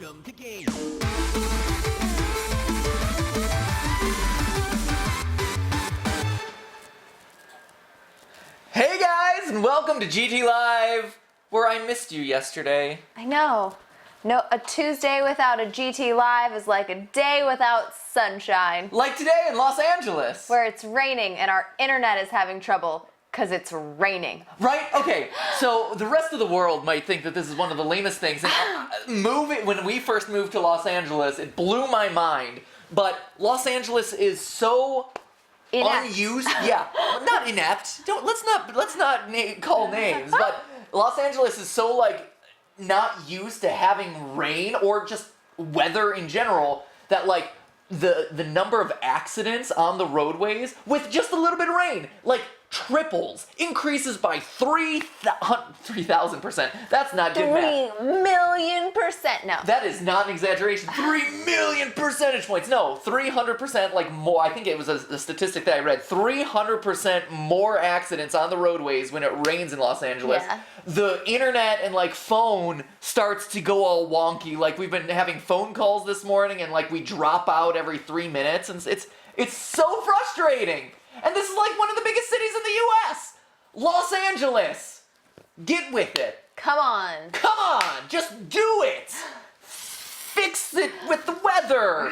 Welcome to Game. Hey guys, and welcome to GTLive, where I missed you yesterday. I know. No, a Tuesday without a GTLive is like a day without sunshine. Like today in Los Angeles. Where it's raining and our internet is having trouble because it's raining. Right? Okay, so the rest of the world might think that this is one of the lamest things. And when we first moved to Los Angeles, it blew my mind. But Los Angeles is so Inept. unused. Yeah, not inept. Let's not call names. But Los Angeles is so not used to having rain or just weather in general that the number of accidents on the roadways with just a little bit of rain triples, increases by 3,000%. That's not good math. 3,000,000%. No. That is not an exaggeration. 3,000,000 percentage points. No, 300% more. I think it was a statistic that I read. 300% more accidents on the roadways when it rains in Los Angeles. Yeah. The internet and phone starts to go all wonky. We've been having phone calls this morning and we drop out every 3 minutes, and it's so frustrating. And this is one of the biggest cities in the U.S. Los Angeles. Get with it. Come on. Come on, just do it. Fix it with the weather.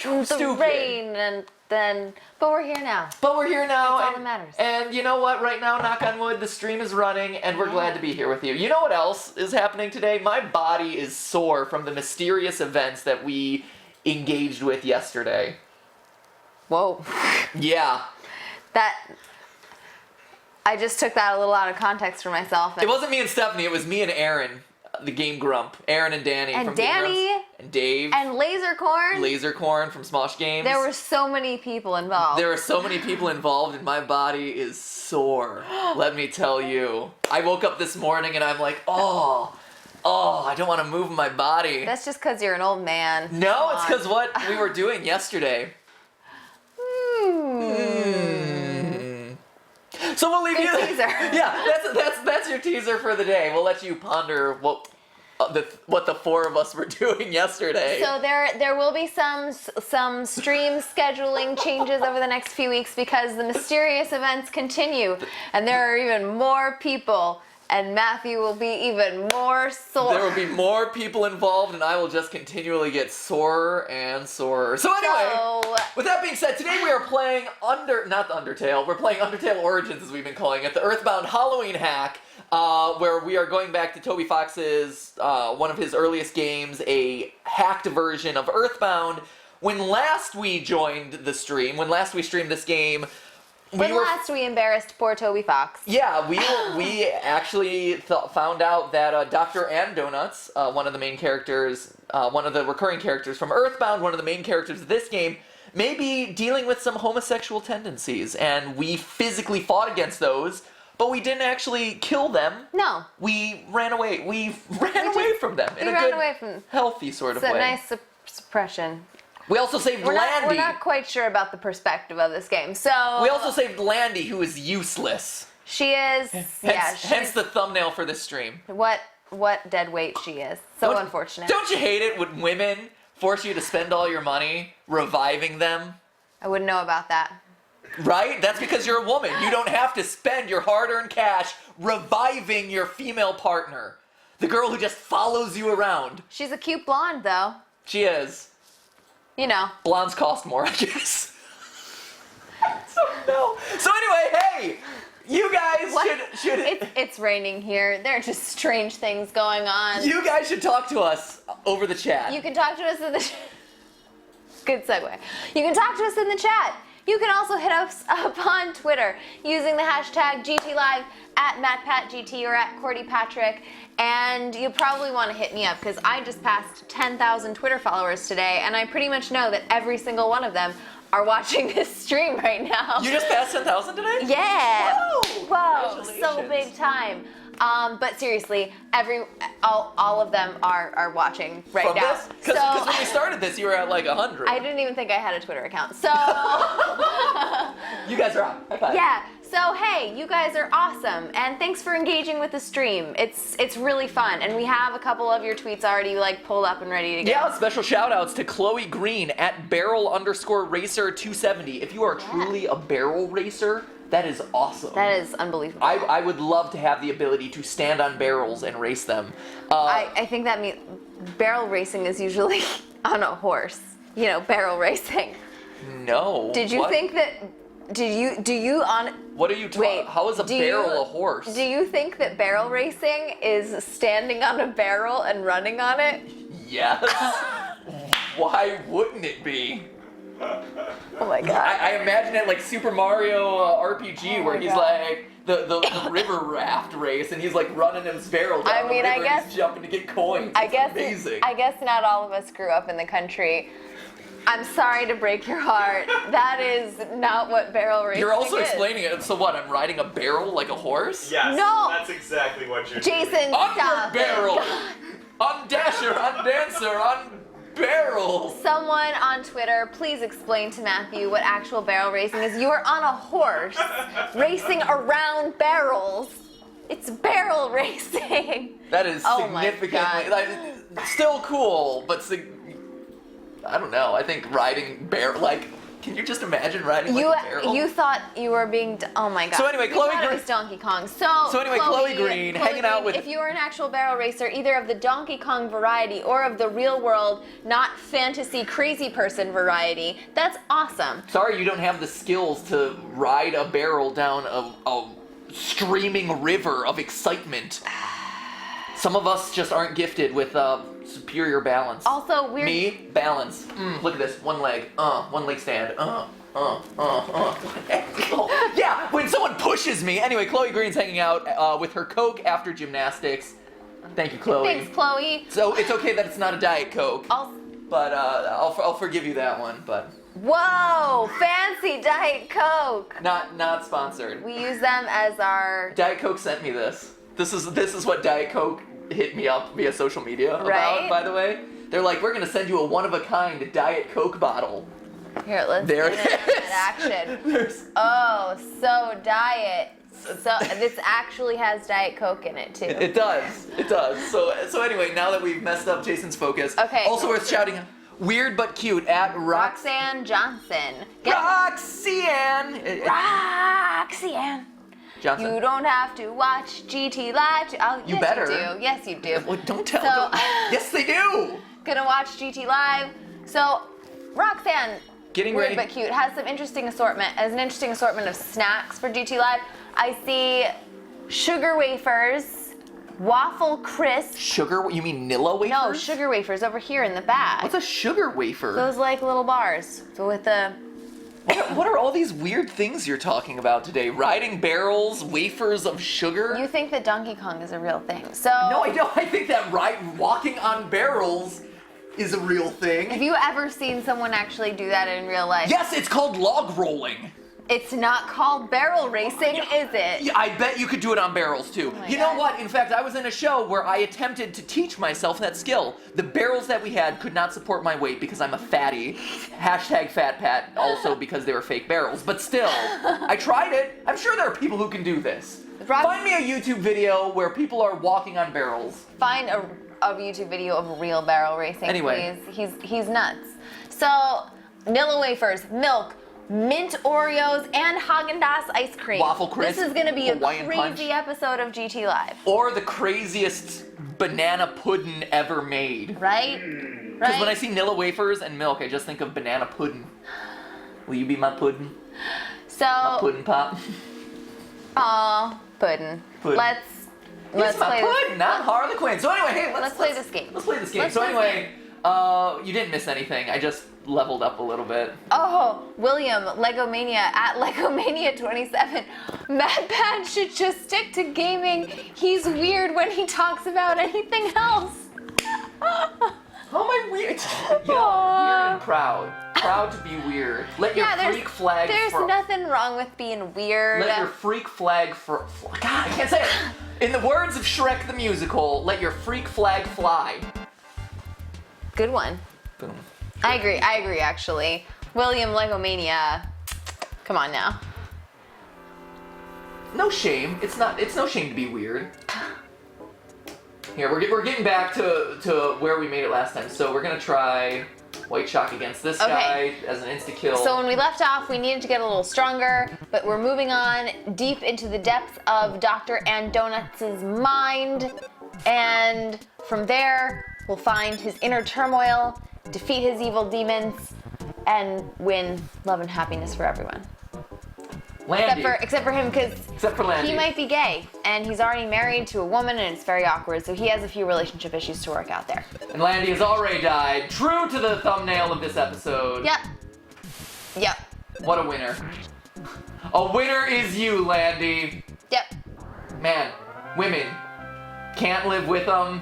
The rain but we're here now. But we're here now. That's all that matters. And you know what? Right now, knock on wood, the stream is running, and we're glad to be here with you. You know what else is happening today? My body is sore from the mysterious events that we engaged with yesterday. Whoa. Yeah. I just took that a little out of context for myself. It wasn't me and Stephanie, it was me and Aaron, the Game Grump. Aaron and Danny And from Danny. Game Grumps. And Dave. And Lasercorn. Lasercorn from Smosh Games. There were so many people involved. There are so many people involved, and my body is sore. Let me tell you. I woke up this morning and I'm like, oh, I don't want to move my body. That's just because you're an old man. No, it's because what we were doing yesterday. So we'll leave Good you. teaser. Yeah, that's your teaser for the day. We'll let you ponder what the four of us were doing yesterday. So there will be some stream scheduling changes over the next few weeks because the mysterious events continue, and there are even more people. And Matthew will be even more sore. There will be more people involved, and I will just continually get sorer and sorer. So anyway, with that being said, today we are playing not the Undertale, we're playing Undertale Origins, as we've been calling it, the Earthbound Halloween hack, where we are going back to Toby Fox's, one of his earliest games, a hacked version of Earthbound. When last we joined the stream, when last we streamed this game, last we embarrassed poor Toby Fox. Yeah, we actually found out that Dr. Andonuts, one of the main characters, one of the recurring characters from Earthbound, one of the main characters of this game, may be dealing with some homosexual tendencies, and we physically fought against those, but we didn't actually kill them. No. We ran away. We ran away from them in a good, healthy sort of way. It's a nice suppression. We also saved Landy. We're not quite sure about the perspective of this game, so... We also saved Landy, who is useless. She is, hence the thumbnail for this stream. What dead weight she is. So unfortunate. Don't you hate it when women force you to spend all your money reviving them? I wouldn't know about that. Right? That's because you're a woman. You don't have to spend your hard-earned cash reviving your female partner. The girl who just follows you around. She's a cute blonde, though. She is. You know. Blondes cost more, I guess. So anyway, hey! You guys should... It's raining here. There are just strange things going on. You guys should talk to us over the chat. You can talk to us in the... Good segue. You can talk to us in the chat. You can also hit us up on Twitter using the hashtag GTLive, @MattPatGT or @CordyPatrick. And you probably want to hit me up because I just passed 10,000 Twitter followers today, and I pretty much know that every single one of them are watching this stream right now. You just passed 10,000 today? Yeah. Whoa, so Congratulations. big time. But seriously, all of them are watching right now. Because when we started this, you were at 100. I didn't even think I had a Twitter account. So You guys are out. High five. yeah. So hey, you guys are awesome, and thanks for engaging with the stream. It's really fun, and we have a couple of your tweets already like pulled up and ready to go. Yeah, special shout outs to Chloe Green at barrel_racer270. If you are truly a barrel racer, that is awesome. That is unbelievable. I would love to have the ability to stand on barrels and race them. I think that means barrel racing is usually on a horse. You know, barrel racing. No. Did you think that? Do you on? What are you talking? Wait, how is a barrel a horse? Do you think that barrel racing is standing on a barrel and running on it? Yes. Why wouldn't it be? Oh my god. I imagine it like Super Mario RPG, where he's like the river raft race, and he's like running his barrel down the river, and he's jumping to get coins. Amazing. I guess not all of us grew up in the country. I'm sorry to break your heart. That is not what barrel racing is. You're also explaining it. So what? I'm riding a barrel like a horse? Yes. No. That's exactly what you're Jason, doing. stop. Barrel. On dasher, on dancer, on barrel. Someone on Twitter, please explain to Matthew what actual barrel racing is. You are on a horse racing around barrels. It's barrel racing. That is significantly, like, still cool, but I don't know. I think riding barrel, like, can you just imagine riding like a barrel? You thought you were being, oh my god. So anyway, Chloe Green. It was Donkey Kong. So anyway, Chloe Green hanging out with. If you were an actual barrel racer, either of the Donkey Kong variety or of the real world, not fantasy crazy person variety, that's awesome. Sorry you don't have the skills to ride a barrel down a streaming river of excitement. Some of us just aren't gifted with superior balance. Also, weird. Me, balance. Look at this. One leg stand. Yeah, when someone pushes me. Anyway, Chloe Green's hanging out with her Coke after gymnastics. Thank you, Chloe. Thanks, Chloe. So it's okay that it's not a Diet Coke. But I'll forgive you that one. But whoa, fancy Diet Coke. Not sponsored. We use them as our. Diet Coke sent me this. This is what Diet Coke hit me up via social media about, by the way. They're like, we're gonna send you a one-of-a-kind Diet Coke bottle. Here, let's there get it in action. Oh, so diet. So this actually has Diet Coke in it too. It does. So anyway, now that we've messed up Jason's focus, okay. Also worth shouting, weird but cute at Roxanne Johnson. Roxanne Johnson. You don't have to watch GTLive. Oh, you yes, better. You do. Yes, you do. Well, don't tell them. Yes, they do. Gonna watch GTLive. So, Roxanne, getting weird ready, but cute, has an interesting assortment of snacks for GTLive. I see sugar wafers, waffle crisp. Sugar? You mean Nilla wafers? No, sugar wafers over here in the bag. What's a sugar wafer? Those like little bars with the. What are all these weird things you're talking about today? Riding barrels, wafers of sugar? You think that Donkey Kong is a real thing. So no, I don't. I think that walking on barrels is a real thing. Have you ever seen someone actually do that in real life? Yes, it's called log rolling. It's not called barrel racing, is it? Yeah, I bet you could do it on barrels too. Oh you know what? In fact, I was in a show where I attempted to teach myself that skill. The barrels that we had could not support my weight because I'm a fatty. Hashtag fat pat, also because they were fake barrels. But still, I tried it. I'm sure there are people who can do this. Find me a YouTube video where people are walking on barrels. Find a YouTube video of real barrel racing, anyway, please. He's nuts. So, Nilla wafers, milk, mint Oreos, and Haagen-Dazs ice cream. Waffle crisp. This is going to be Hawaiian a crazy punch. episode of GTLive. Or the craziest banana pudding ever made. Right? Because when I see Nilla wafers and milk, I just think of banana pudding. Will you be my pudding? So. My pudding pop. Aw, pudding. Let's play pudding, not Harlequin. So anyway, hey, let's play this game. Let's play this game. So anyway, you didn't miss anything. I just leveled up a little bit. Oh, William, Legomania at Legomania27. Mad Pat should just stick to gaming. He's weird when he talks about anything else. How am I weird? Yeah, weird and proud. Proud to be weird. Let your freak flag. There's nothing wrong with being weird. Let your freak flag God, I can't say it. In the words of Shrek the Musical, let your freak flag fly. Good one. Boom. I agree actually. William Legomania. Come on now. no shame. It's no shame to be weird. Here, we're getting back to where we made it last time. So we're gonna try white chalk against this guy as an insta-kill. So when we left off, we needed to get a little stronger, but we're moving on deep into the depths of Dr. Andonuts' mind, and from there, we'll find his inner turmoil, defeat his evil demons, and win love and happiness for everyone. Landy. Except for him, because Landy. he might be gay, and he's already married to a woman, and it's very awkward, so he has a few relationship issues to work out there. And Landy has already died, true to the thumbnail of this episode. Yep. What a winner. A winner is you, Landy. Yep. Man, women, can't live with them,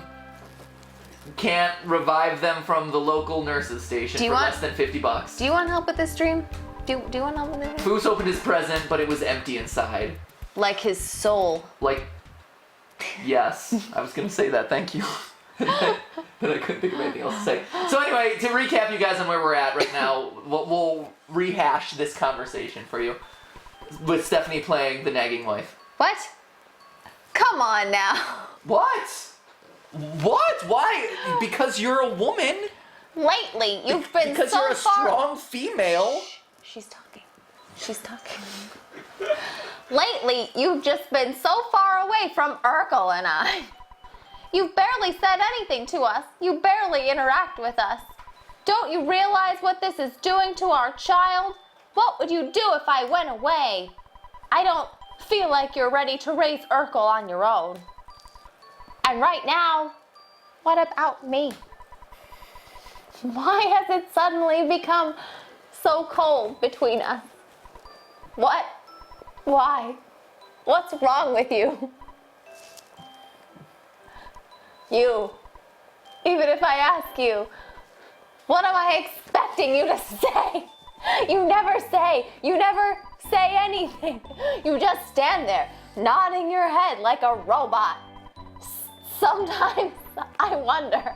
can't revive them from the local nurses station for less than $50. Do you want help with this stream? Do you want help with this? Foos opened his present, but it was empty inside. Like his soul. Yes, I was gonna say that, thank you. Then I couldn't think of anything else to say. So anyway, to recap you guys on where we're at right now, we'll rehash this conversation for you. With Stephanie playing the nagging wife. What? Come on now. What? Why? Because you're a woman? Lately, you've been because so you're a far... strong female. She's talking. Lately, you've just been so far away from Urkel and I. You've barely said anything to us. You barely interact with us. Don't you realize what this is doing to our child? What would you do if I went away? I don't feel like you're ready to raise Urkel on your own. And right now, what about me? Why has it suddenly become so cold between us? What? Why? What's wrong with you? You. Even if I ask you, what am I expecting you to say? You never say. You never say anything. You just stand there, nodding your head like a robot. Sometimes I wonder,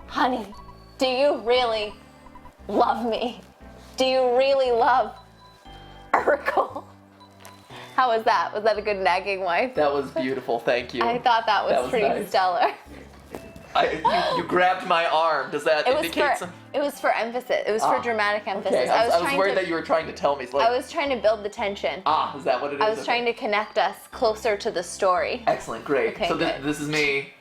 honey, do you really love me? Do you really love Urkel? How was that? Was that a good nagging wife? That was beautiful, thank you. I thought that was pretty nice. stellar. You grabbed my arm. Does that indicate something? It was for emphasis. It was for dramatic emphasis. Okay. I was worried that you were trying to tell me. I was trying to build the tension. Is that what it is? I was trying to connect us closer to the story. Excellent, great. Okay, so this is me.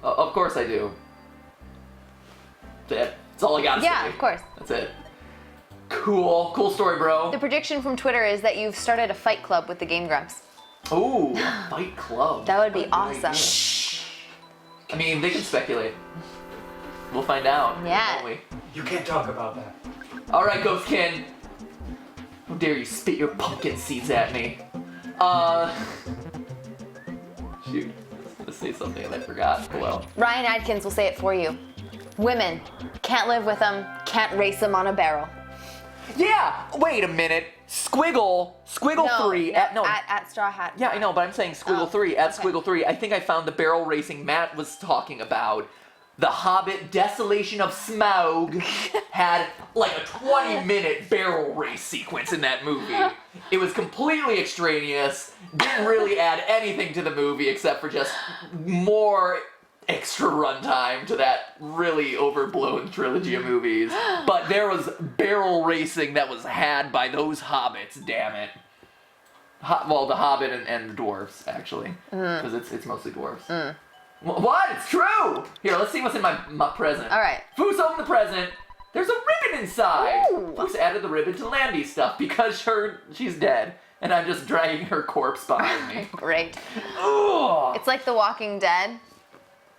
Of course I do. That's all I gotta say. Yeah, of course. That's it. Cool story, bro. The prediction from Twitter is that you've started a fight club with the Game Grumps. Ooh, fight club. That would be awesome. Shh. I mean, they can speculate. We'll find out. Yeah. Won't we? You can't talk about that. All right, Ghostkin. How dare you spit your pumpkin seeds at me? Shoot. I was gonna say something and I forgot. Oh well. Ryan Adkins will say it for you. Women, can't live with them, can't race them on a barrel. Yeah. Wait a minute. Squiggle 3 at Straw Hat. Yeah, I know, but I'm saying Squiggle 3 at Squiggle 3. I think I found the barrel racing Matt was talking about. The Hobbit Desolation of Smaug had like a 20-minute barrel race sequence in that movie. It was completely extraneous, didn't really add anything to the movie except for just more extra runtime to that really overblown trilogy of movies. But there was barrel racing that was had by those hobbits, damn it. Well, the Hobbit and the dwarves, actually. Because it's mostly dwarves. What? It's true! Here, let's see what's in my present. Alright. Foos opened the present. There's a ribbon inside. Ooh. Foos added the ribbon to Landy's stuff because she's dead. And I'm just dragging her corpse behind me. Great. Ugh. It's like The Walking Dead.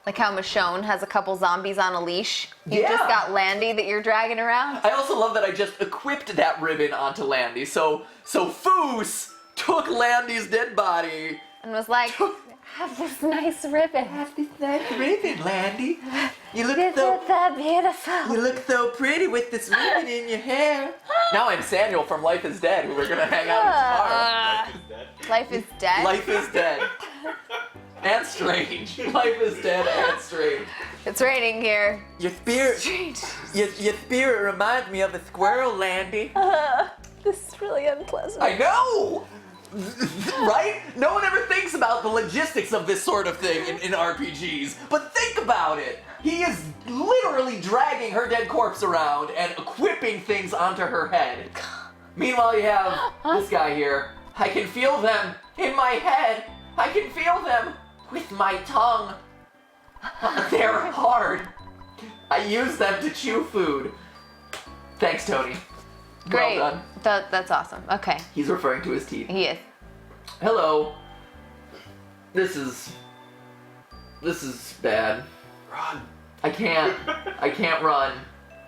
Like how Michonne has a couple zombies on a leash. You've just got Landy that you're dragging around. I also love that I just equipped that ribbon onto Landy. So Foos took Landy's dead body. And was like, have this nice ribbon. Have this nice ribbon, Landy. You look Isn't that beautiful? You look so pretty with this ribbon in your hair. Now I'm Samuel from Life is Dead, who we're gonna hang out with tomorrow. Life is dead? Life is Dead. and strange. Life is dead and strange. It's raining here. Your spirit, Strange. your spirit reminds me of a squirrel, Landy. This is really unpleasant. I know! Right? No one ever thinks about the logistics of this sort of thing in RPGs, but think about it. He is literally dragging her dead corpse around and equipping things onto her head. Meanwhile, you have this guy here. I can feel them in my head. I can feel them with my tongue. They're hard. I use them to chew food. Thanks, Tony. Great. Well done. That's awesome. Okay. He's referring to his teeth. He is. Hello. This is bad. Run. I can't run.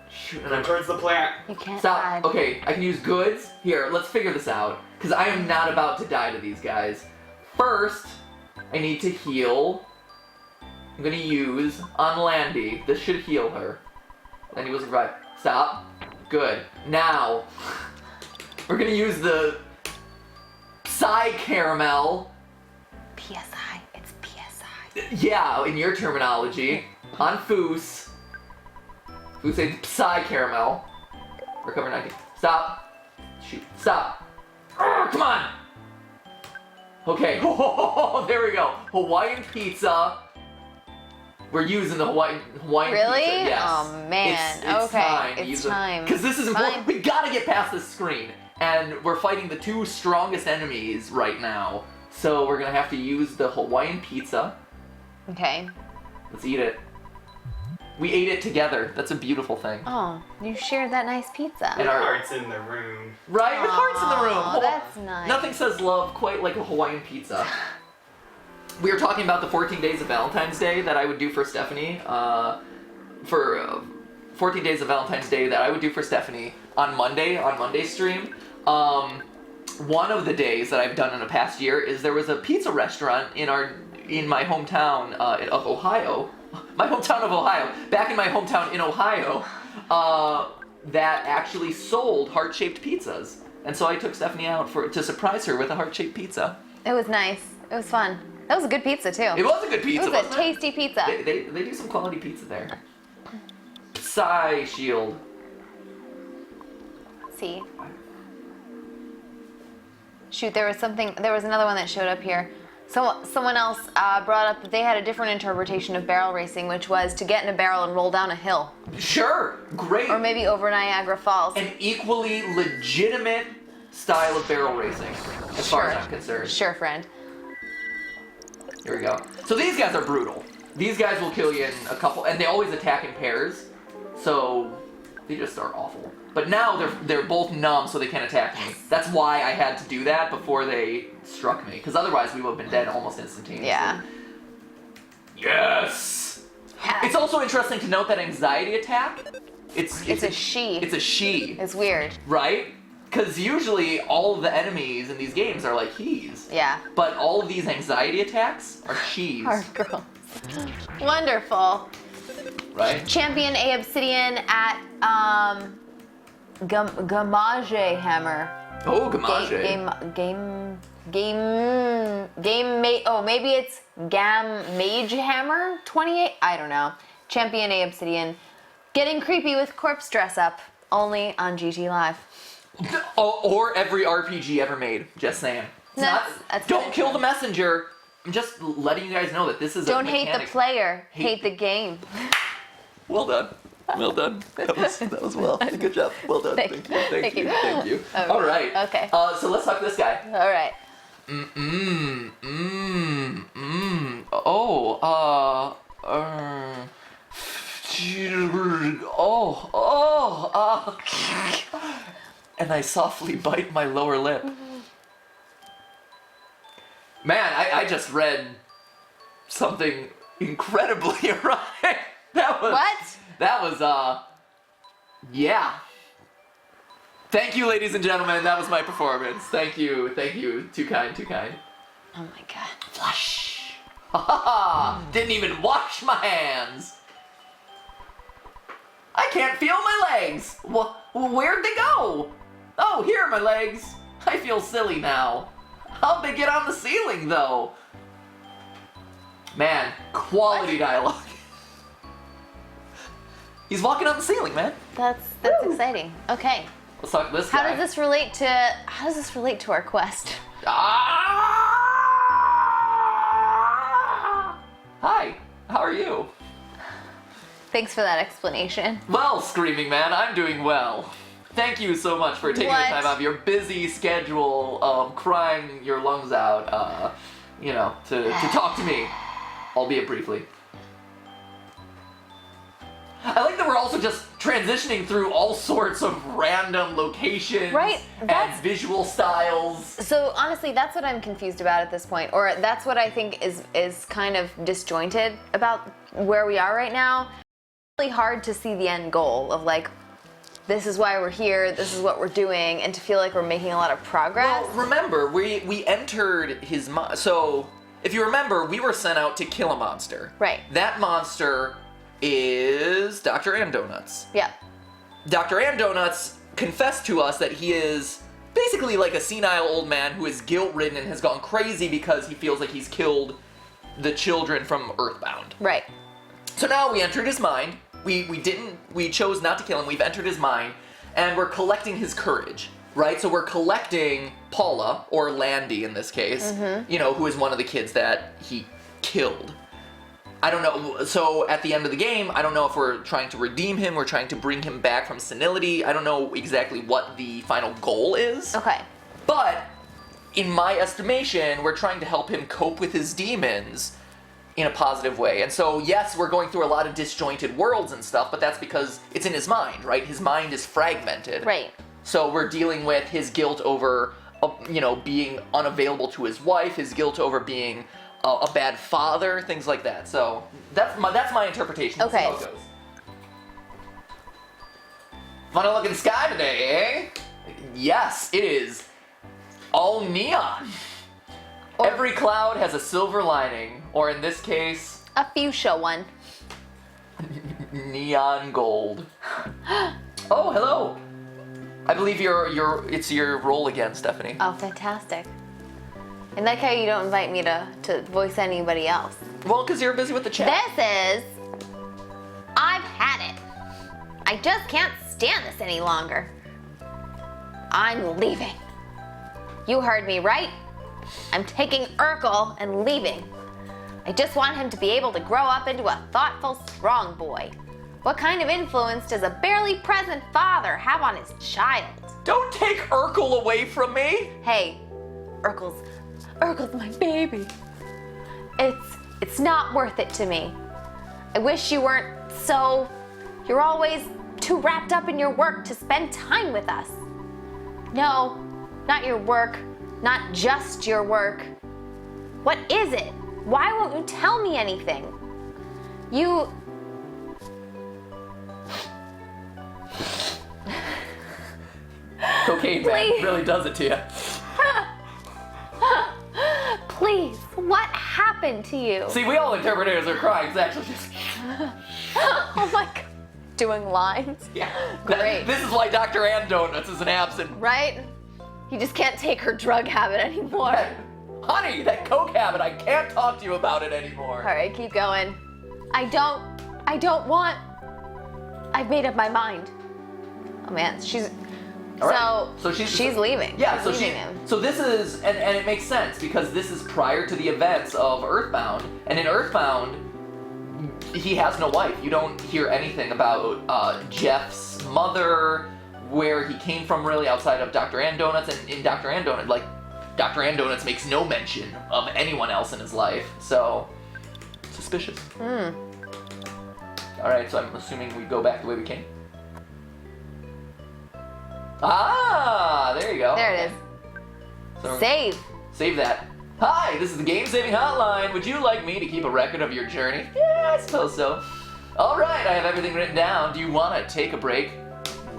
Shoot, and Go I'm towards the plant. You can't Stop. hide. Okay, I can use goods. Here, let's figure this out. Because I am not about to die to these guys. First, I need to heal. I'm gonna use on Landy. This should heal her. Landy was right. Stop. Good. Now, we're gonna use the Psy Caramel. PSI. It's PSI. Yeah, in your terminology. On Foos. Foos says Psy Caramel. Recover 19. Stop. Shoot. Stop. Arrgh, come on. Okay. Oh, there we go. Hawaiian pizza. We're using the Hawaiian Really? pizza. Yes. Oh man. It's okay. time to It's use time. Because this is important. Fine. We gotta get past this screen. And we're fighting the two strongest enemies right now. So we're gonna have to use the Hawaiian pizza. Okay. Let's eat it. We ate it together. That's a beautiful thing. Oh, you shared that nice pizza. And The our heart's in the room. right with hearts in the room. Aw, that's nice. Nothing says love quite like a Hawaiian pizza. We were talking about the 14 days of Valentine's Day that I would do for Stephanie. 14 days of Valentine's Day that I would do for Stephanie on Monday's stream. One of the days that I've done in a past year is there was a pizza restaurant in my hometown of Ohio. My hometown of Ohio. Back in my hometown in Ohio, that actually sold heart-shaped pizzas. And so I took Stephanie out to surprise her with a heart-shaped pizza. It was nice. It was fun. That was a good pizza too. It was a good pizza, It was a wasn't tasty pizza. They do some quality pizza there. Psy Shield. Let's see. Shoot, there was another one that showed up here. So someone else brought up that they had a different interpretation of barrel racing, which was to get in a barrel and roll down a hill. Sure, great. Or maybe over Niagara Falls. An equally legitimate style of barrel racing, as far as I'm concerned. Sure, friend. Here we go. So these guys are brutal. These guys will kill you in a couple, and they always attack in pairs. So they just are awful. But now they're both numb, so they can't attack me. That's why I had to do that before they struck me, because otherwise we would have been dead almost instantaneously. Yeah. Yes. It's also interesting to note that anxiety attack. It's a she. It's a she. It's weird. Right? Because usually all of the enemies in these games are like he's. Yeah. But all of these anxiety attacks are she's. Hard girls. Wonderful. Right? Champion A Obsidian at Gamage Hammer. Oh, Gamage. Maybe it's Gam Mage Hammer 28. I don't know. Champion A Obsidian, getting creepy with corpse dress up. Only on GTLive. Or every RPG ever made. Just saying. That's don't kill the messenger. I'm just letting you guys know that this is Don't a hate mechanic. the player. Hate the game. Well done. Well done. That was well. Good job. Well done. Thank you. Thank you. Thank you. Okay. All right. Okay. So let's talk to this guy. All right. And I softly bite my lower lip. Man, I just read something incredibly erotic. What? That was, yeah. Thank you, ladies and gentlemen. That was my performance. Thank you. Too kind. Oh my god. Flush. Ha ha ha. Didn't even wash my hands. I can't feel my legs. Where'd they go? Oh, here are my legs. I feel silly now. How'd they get on the ceiling, though? Man, quality dialogue. He's walking on the ceiling, man. That's exciting. Okay. Let's talk to this guy. How does this relate to our quest? Hi, how are you? Thanks for that explanation. Well, Screaming Man, I'm doing well. Thank you so much for taking the time out of your busy schedule of crying your lungs out, to talk to me, albeit briefly. I like that we're also just transitioning through all sorts of random locations and visual styles. So honestly, that's what I'm confused about at this point, or that's what I think is kind of disjointed about where we are right now. It's really hard to see the end goal of like, this is why we're here, this is what we're doing, and to feel like we're making a lot of progress. Well, remember, we entered his so if you remember, we were sent out to kill a monster. Right. That monster is Dr. Andonuts. Yeah. Dr. Andonuts confessed to us that he is basically like a senile old man who is guilt-ridden and has gone crazy because he feels like he's killed the children from Earthbound. Right. So now we entered his mind. We chose not to kill him. We've entered his mind, and we're collecting his courage, right? So we're collecting Paula, or Landy in this case, who is one of the kids that he killed. I don't know, so at the end of the game, I don't know if we're trying to redeem him, we're trying to bring him back from senility. I don't know exactly what the final goal is. Okay. But, in my estimation, we're trying to help him cope with his demons in a positive way. And so, yes, we're going through a lot of disjointed worlds and stuff, but that's because it's in his mind, right? His mind is fragmented. Right. So we're dealing with his guilt over, being unavailable to his wife, his guilt over being a bad father, things like that. So that's my interpretation. Okay. That's how it goes. Funny looking sky today, eh? Yes, it is all neon. Every cloud has a silver lining, or in this case, a fuchsia one. Neon gold. Oh, hello. I believe it's your role again, Stephanie. Oh, fantastic. I like how you don't invite me to voice anybody else. Well, because you're busy with the chat. This is... I've had it. I just can't stand this any longer. I'm leaving. You heard me right. I'm taking Urkel and leaving. I just want him to be able to grow up into a thoughtful, strong boy. What kind of influence does a barely present father have on his child? Don't take Urkel away from me! Hey, Urkel's my baby. It's not worth it to me. I wish you weren't so... You're always too wrapped up in your work to spend time with us. No, not your work. Not just your work. What is it? Why won't you tell me anything? You... Cocaine man really does it to you. Please, what happened to you? See, we all interpret it as her crying. It's actually just... Oh my god. Doing lines? Yeah. Great. This is why Dr. Andonuts is an absent. Right? You just can't take her drug habit anymore. Honey, that coke habit, I can't talk to you about it anymore. All right, keep going. I don't want... I've made up my mind. Oh man, she's... Right. So she's leaving. Yeah, she's leaving him. So this is, and it makes sense because this is prior to the events of Earthbound, and in Earthbound, he has no wife. You don't hear anything about Jeff's mother, where he came from really outside of Dr. Andonuts, and in Dr. Andonuts, Dr. Andonuts makes no mention of anyone else in his life, so suspicious. Alright, so I'm assuming we go back the way we came. Ah, there you go. There it is. So Save. Save that. Hi, this is the Game Saving Hotline. Would you like me to keep a record of your journey? Yeah, I suppose so. Alright, I have everything written down. Do you want to take a break?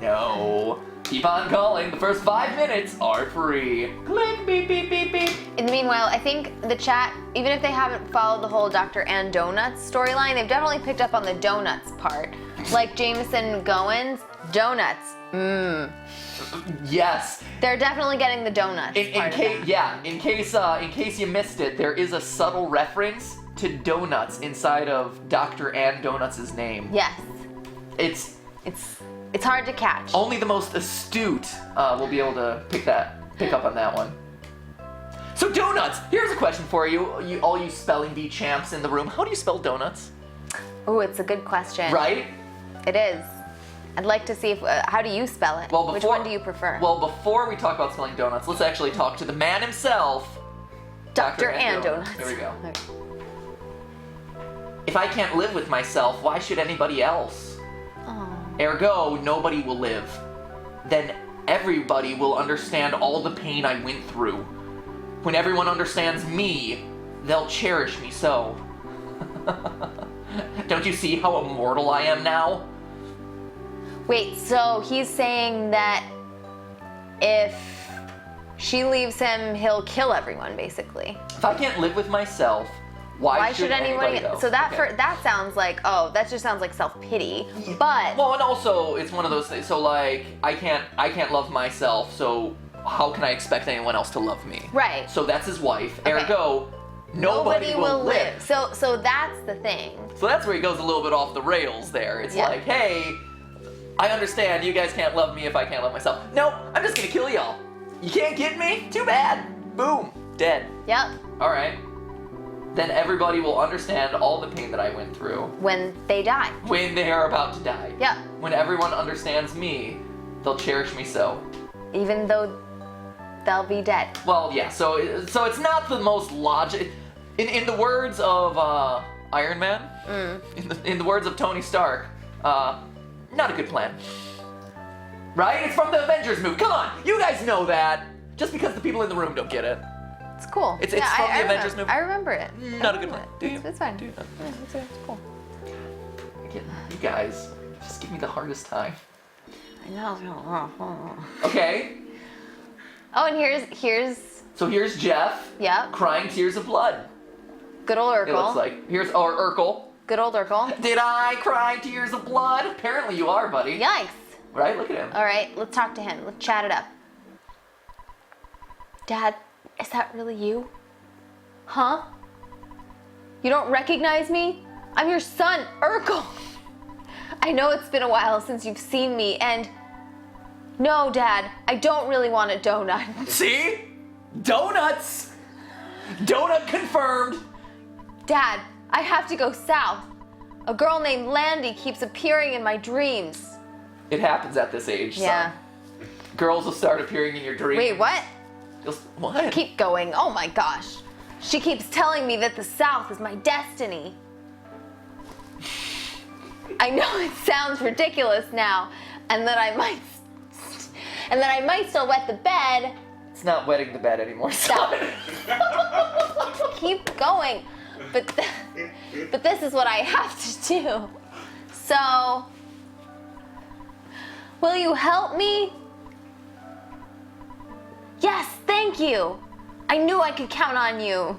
No. Keep on calling. The first 5 minutes are free. Click, beep, beep, beep, beep. In the meanwhile, I think the chat, even if they haven't followed the whole Dr. Andonuts storyline, they've definitely picked up on the donuts part. Like Jameson Goins, donuts. Yes. They're definitely getting the donuts. In case you missed it, there is a subtle reference to donuts inside of Dr. Andonuts' name. Yes. It's hard to catch. Only the most astute will be able to pick up on that one. So donuts, here's a question for you, all you spelling bee champs in the room. How do you spell donuts? Oh, it's a good question. Right? It is. I'd like to see if, how do you spell it? Well, Which one do you prefer? Well, before we talk about spelling donuts, let's actually talk to the man himself, Dr. Andonuts. Here we go. Okay. If I can't live with myself, why should anybody else? Oh. Ergo, nobody will live. Then everybody will understand all the pain I went through. When everyone understands me, they'll cherish me so. Don't you see how immortal I am now? Wait, so he's saying that if she leaves him, he'll kill everyone, basically. If I can't live with myself, why should anybody else? So that sounds like, that just sounds like self-pity. But well, and also it's one of those things. So like, I can't love myself. So how can I expect anyone else to love me? Right. So that's his wife. Okay. Ergo, nobody will live. So that's the thing. So that's where he goes a little bit off the rails there. It's Yeah. like, hey, I understand you guys can't love me if I can't love myself. No, I'm just gonna kill y'all. You can't get me? Too bad. Boom. Dead. Yep. Alright. Then everybody will understand all the pain that I went through. When they die. When they are about to die. Yep. When everyone understands me, they'll cherish me so. Even though they'll be dead. Well, yeah, so it's not the most logic. In the words of Iron Man, in the words of Tony Stark, not a good plan. Right? It's from the Avengers movie. Come on, you guys know that. Just because the people in the room don't get it. It's cool. It's from the Avengers movie. I remember it. Not a good plan. Do you? It's fine. Do you? It's cool. You guys just give me the hardest time. I know. Okay. Oh, and here's. So here's Jeff. Yep. Crying tears of blood. Good old Urkel. It looks like. Here's Urkel. Good old Urkel. Did I cry tears of blood? Apparently you are, buddy. Yikes. Right? Look at him. All right, let's talk to him. Let's chat it up. Dad, is that really you? Huh? You don't recognize me? I'm your son, Urkel. I know it's been a while since you've seen me, and no, Dad, I don't really want a donut. See? Donuts! Donut confirmed! Dad, I have to go south. A girl named Landy keeps appearing in my dreams. It happens at this age, Yeah. son. Girls will start appearing in your dreams. Wait, what? What? Keep going. Oh my gosh. She keeps telling me that the South is my destiny. I know it sounds ridiculous now, and that I might still wet the bed. It's not wetting the bed anymore. Stop. Keep going. But this is what I have to do. So, will you help me? Yes, thank you. I knew I could count on you.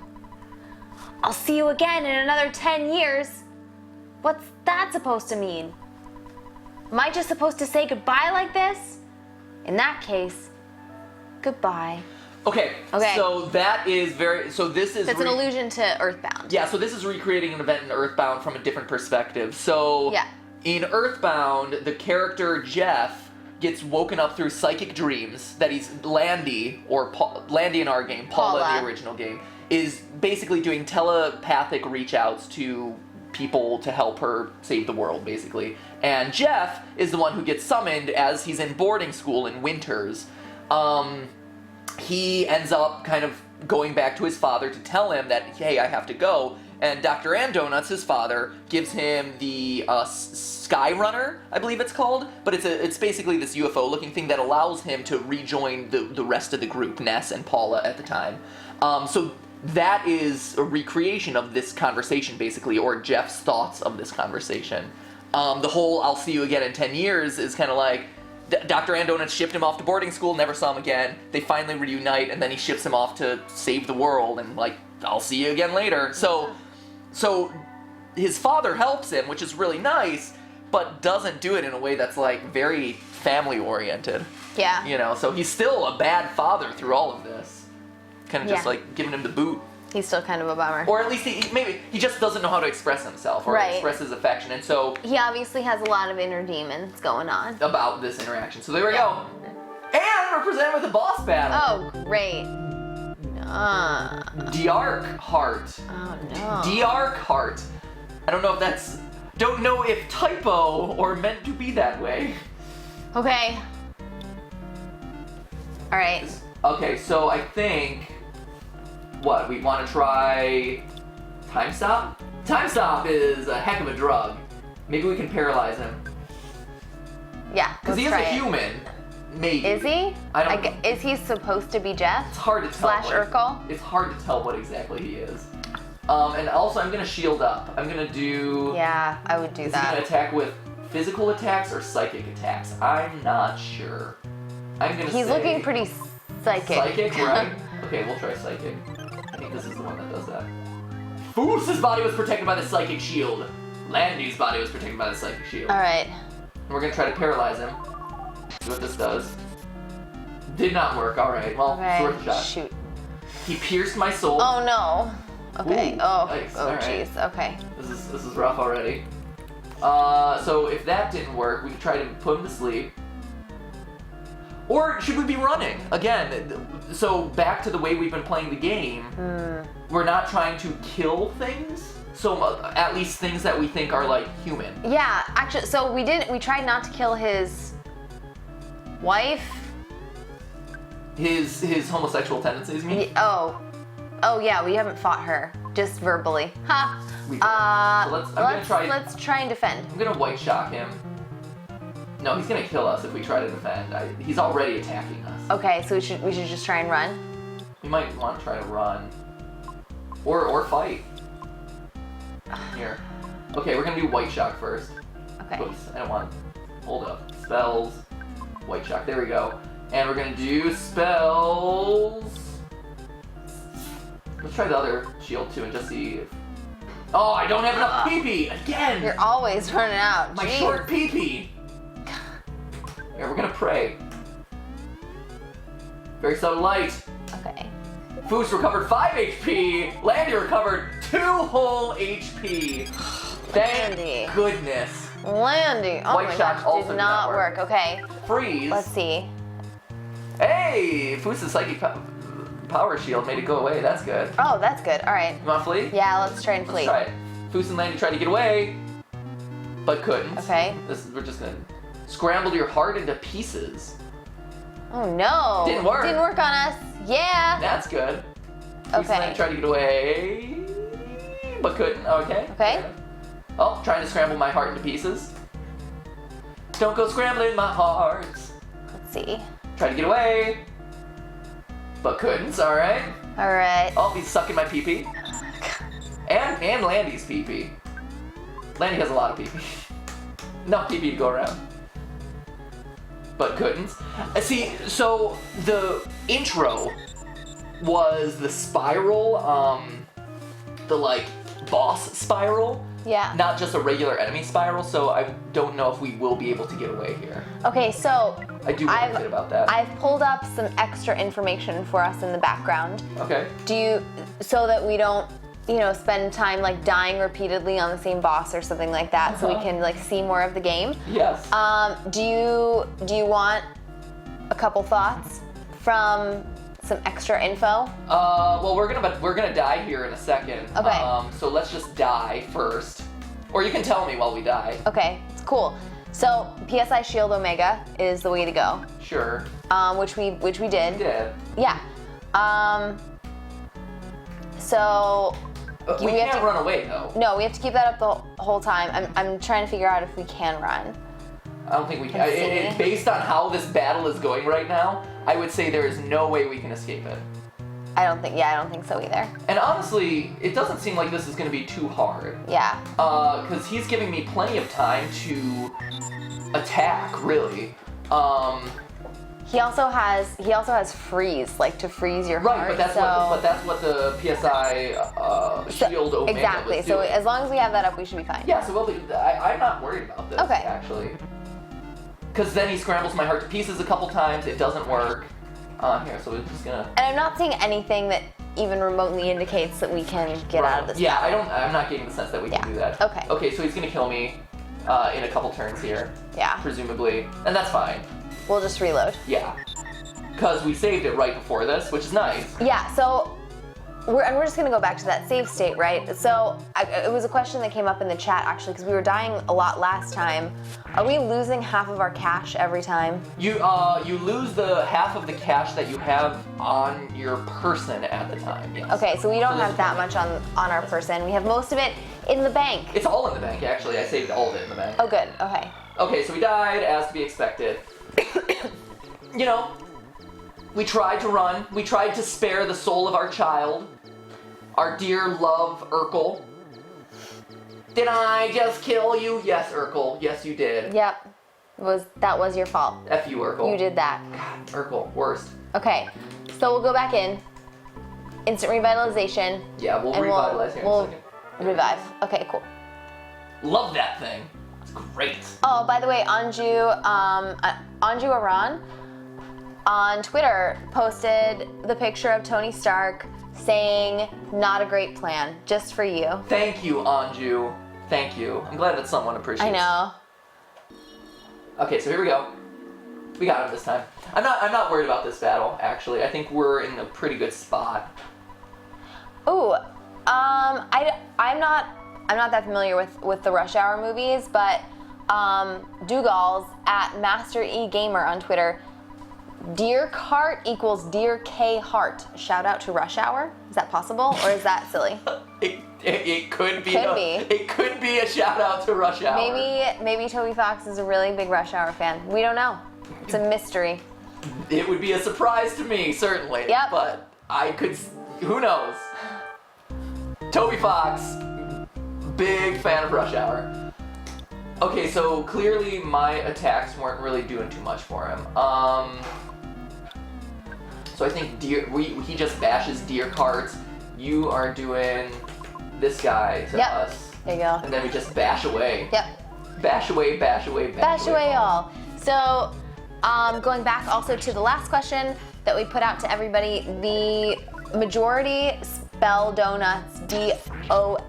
I'll see you again in another 10 years. What's that supposed to mean? Am I just supposed to say goodbye like this? In that case, goodbye. Okay. So that is this is... That's an allusion to Earthbound. Yeah, so this is recreating an event in Earthbound from a different perspective. So yeah. In Earthbound, the character Jeff gets woken up through psychic dreams that he's Landy, or Landy in our game, Paula in the original game, is basically doing telepathic reach outs to people to help her save the world, basically. And Jeff is the one who gets summoned as he's in boarding school in Winters. He ends up kind of going back to his father to tell him that, hey, I have to go. And Dr. Andonuts, his father, gives him the Sky Runner, I believe it's called. But it's basically this UFO-looking thing that allows him to rejoin the rest of the group, Ness and Paula at the time. So that is a recreation of this conversation, basically, or Jeff's thoughts of this conversation. The whole I'll see you again in 10 years is kind of like... Dr. Andonuts shipped him off to boarding school, never saw him again. They finally reunite, and then he ships him off to save the world, and like, I'll see you again later. So his father helps him, which is really nice, but doesn't do it in a way that's like very family-oriented. Yeah. You know, so he's still a bad father through all of this. Kind of just like giving him the boot. He's still kind of a bummer. Or at least maybe he just doesn't know how to express himself or express his affection, and so he obviously has a lot of inner demons going on about this interaction. So there we go. And we're presented with a boss battle. Oh, great. Dark Heart. Oh no. Dark Heart. I don't know if typo or meant to be that way. Okay. All right. Okay, so I think what we want to try. Time stop. Time stop is a heck of a drug. Maybe we can paralyze him. Yeah. Because he is a human. Maybe. Is he? Is he supposed to be Jeff? It's hard to tell. / Urkel? It's hard to tell what exactly he is. And also, I'm gonna shield up. I'm gonna do. Yeah, I would do that. Is he gonna attack with physical attacks or psychic attacks? I'm not sure. He's looking pretty psychic. Psychic, right? Okay, we'll try psychic. I think this is the one that does that. Foos's body was protected by the psychic shield. Landy's body was protected by the psychic shield. All right. And we're gonna try to paralyze him. See what this does. Did not work. All right. Well, it's worth a shot. Shoot. He pierced my soul. Oh no. Okay. Ooh, oh. Nice. Oh jeez. Right. Okay. This is rough already. So if that didn't work, we could try to put him to sleep. Or should we be running? Again, so back to the way we've been playing the game. We're not trying to kill things. So at least things that we think are like human. Yeah, actually, so we tried not to kill his wife. His homosexual tendencies, you mean? Oh yeah, we haven't fought her, just verbally. Ha. So let's try and defend. I'm gonna white shock him. No, he's gonna kill us if we try to defend. He's already attacking us. Okay, so we should just try and run. We might want to try to run, or fight. Here. Okay, we're gonna do white shock first. Okay. Whoops, I don't want. Hold up. Spells. White shock. There we go. And we're gonna do spells. Let's try the other shield too and just see if. Oh, I don't have enough PP again. You're always running out. My Jeez. short PP. Here, we're gonna pray. Very subtle light. Okay. Foos recovered 5 HP. Landy recovered 2 whole HP. Thank Landy. goodness. Landy. Oh White my shock gosh, also did not work. Okay. Freeze. Let's see. Hey, Foos' psychic power shield made it go away. That's good. Oh, that's good. All right. You want to flee? Yeah, let's try and flee. Let's try it. Foos and Landy tried to get away, but couldn't. Okay. We're just gonna scramble your heart into pieces. Oh no. Didn't work. Didn't work on us. Yeah. That's good. Foos and Okay. Landy tried to get away, but couldn't. Okay. Okay. Oh, trying to scramble my heart into pieces. Don't go scrambling my heart. Let's see. Tried to get away, but couldn't. All right. All right. Oh, he's sucking my pee-pee. And Landy's pee-pee. Landy has a lot of pee-pee. Enough pee-pee to go around. But couldn't. See, so the intro was the spiral, the like boss spiral. Yeah. Not just a regular enemy spiral, so I don't know if we will be able to get away here. Okay, so I do want to about that. I've pulled up some extra information for us in the background. Okay. So that we don't, spend time like dying repeatedly on the same boss or something like that, so we can like see more of the game. Yes. Do you want a couple thoughts from some extra info? Well, we're gonna die here in a second. Okay. So let's just die first, or you can tell me while we die. Okay, cool. So PSI Shield Omega is the way to go. Sure. Which we did. We did. Yeah. So. We can't run away though. No, we have to keep that up the whole time. I'm trying to figure out if we can run. I don't think we can. Based on how this battle is going right now, I would say there is no way we can escape it. I don't think so either. And honestly, it doesn't seem like this is going to be too hard. Yeah. Because he's giving me plenty of time to attack, really. He also has freeze, like to freeze your heart. Right, but that's what the PSI Shield Omega exactly. was So doing. as long as we have that up, we should be fine. Yeah, so I'm not worried about this, Okay. actually. Because then he scrambles my heart to pieces a couple times, it doesn't work. Here, so we're just gonna... And I'm not seeing anything that even remotely indicates that we can get out of this. Yeah, battle. I'm not getting the sense that we can do that. Okay. Okay, so he's gonna kill me in a couple turns here. Yeah. Presumably, and that's fine. We'll just reload. Yeah. Because we saved it right before this, which is nice. Yeah, so we're just gonna go back to that save state, right? So it was a question that came up in the chat actually, because we were dying a lot last time. Are we losing half of our cash every time? You lose the half of the cash that you have on your person at the time. Yes. Okay, so we don't have that much on our person. We have most of it in the bank. It's all in the bank, actually. I saved all of it in the bank. Oh, good. Okay. Okay, so we died, as to be expected. You know, we tried to run. We tried to spare the soul of our child. Our dear love, Urkel. Did I just kill you? Yes, Urkel. Yes, you did. Yep. That was your fault. F you, Urkel. You did that. God, Urkel, worst. Okay, so we'll go back in. Instant revitalization. Yeah, we'll revitalize here in a second. Revive. Okay, cool. Love that thing. It's great. Oh, by the way, Anju Aran on Twitter posted the picture of Tony Stark saying, "Not a great plan, just for you." Thank you, Anju. Thank you. I'm glad that someone appreciates. I know. Okay, so here we go. We got him this time. I'm not worried about this battle, actually. I think we're in a pretty good spot. Ooh, I'm not that familiar with the Rush Hour movies, but Dougal's at Master E Gamer on Twitter. Dear Cart equals Dear K Heart. Shout out to Rush Hour. Is that possible, or is that silly? It could be. It could be a shout out to Rush Hour. Maybe Toby Fox is a really big Rush Hour fan. We don't know. It's a mystery. It would be a surprise to me, certainly. Yep. But I could. Who knows? Toby Fox, big fan of Rush Hour. Okay, so clearly my attacks weren't really doing too much for him. So I think he just bashes deer carts. You are doing this guy to us. There you go. And then we just bash away. Yep. Bash away, bash away, bash away all. So, going back also to the last question that we put out to everybody, the majority spell donuts D-O-N-U-T-S.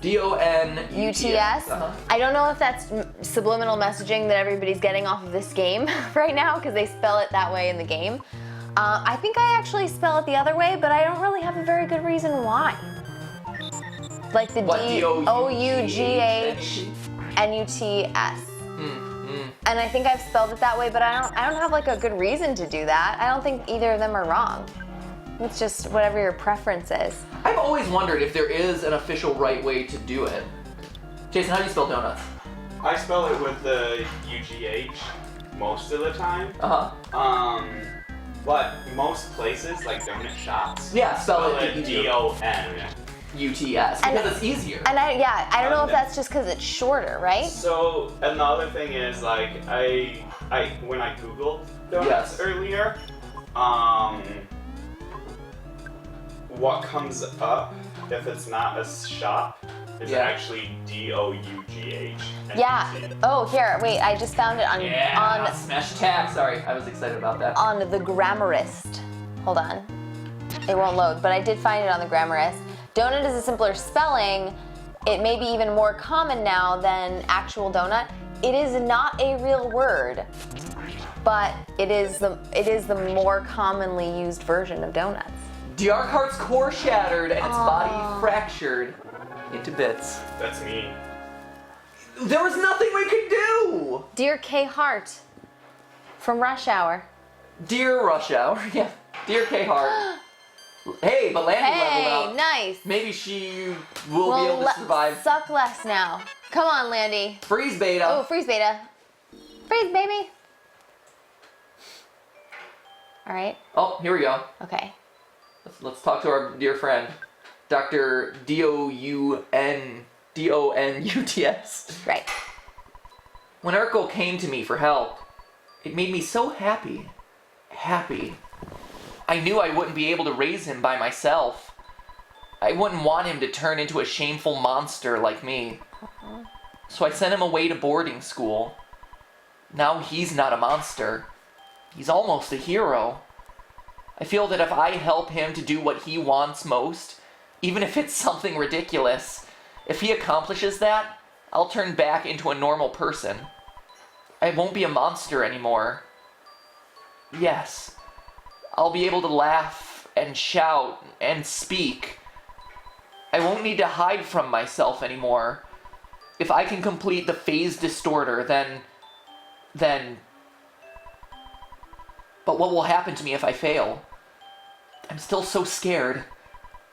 D-O-N-U-T-S. I don't know if that's subliminal messaging that everybody's getting off of this game right now, because they spell it that way in the game. I think I actually spell it the other way, but I don't really have a very good reason why. Like the D-O-U-G-H-N-U-T-S. And I think I've spelled it that way, but I don't have like a good reason to do that. I don't think either of them are wrong. It's just whatever your preference is. I've always wondered if there is an official right way to do it. Jason, how do you spell donuts? I spell it with the U-G-H most of the time. But most places, like donut shops, spell it D-O-N-U-T-S because it's easier. And I don't know if that's just because it's shorter, right? So another thing is like when I googled donuts earlier, what comes up if it's not a shop is actually D-O-U-G-H. Yeah. Oh, here, wait, I just found it on smash attack. Sorry, I was excited about that. On the Grammarist. Hold on. It won't load, but I did find it on the Grammarist. Donut is a simpler spelling. It may be even more common now than actual donut. It is not a real word, but it is the more commonly used version of donuts. Diarkart's core shattered and its body fractured into bits. That's me. There was nothing we could do! Dear K Hart from Rush Hour. Dear Rush Hour, yeah. Dear K Hart. Hey, but Landy leveled up. Nice. Maybe she will be able to survive. Suck less now. Come on, Landy. Freeze beta. Oh, freeze beta. Freeze, baby. All right. Oh, here we go. Okay. Let's talk to our dear friend, Dr. D-O-N-U-T-S. Right. When Urkel came to me for help, it made me so happy. Happy. I knew I wouldn't be able to raise him by myself. I wouldn't want him to turn into a shameful monster like me. So I sent him away to boarding school. Now he's not a monster. He's almost a hero. I feel that if I help him to do what he wants most, even if it's something ridiculous, if he accomplishes that, I'll turn back into a normal person. I won't be a monster anymore. Yes. I'll be able to laugh and shout and speak. I won't need to hide from myself anymore. If I can complete the phase distorter, then... But what will happen to me if I fail? I'm still so scared.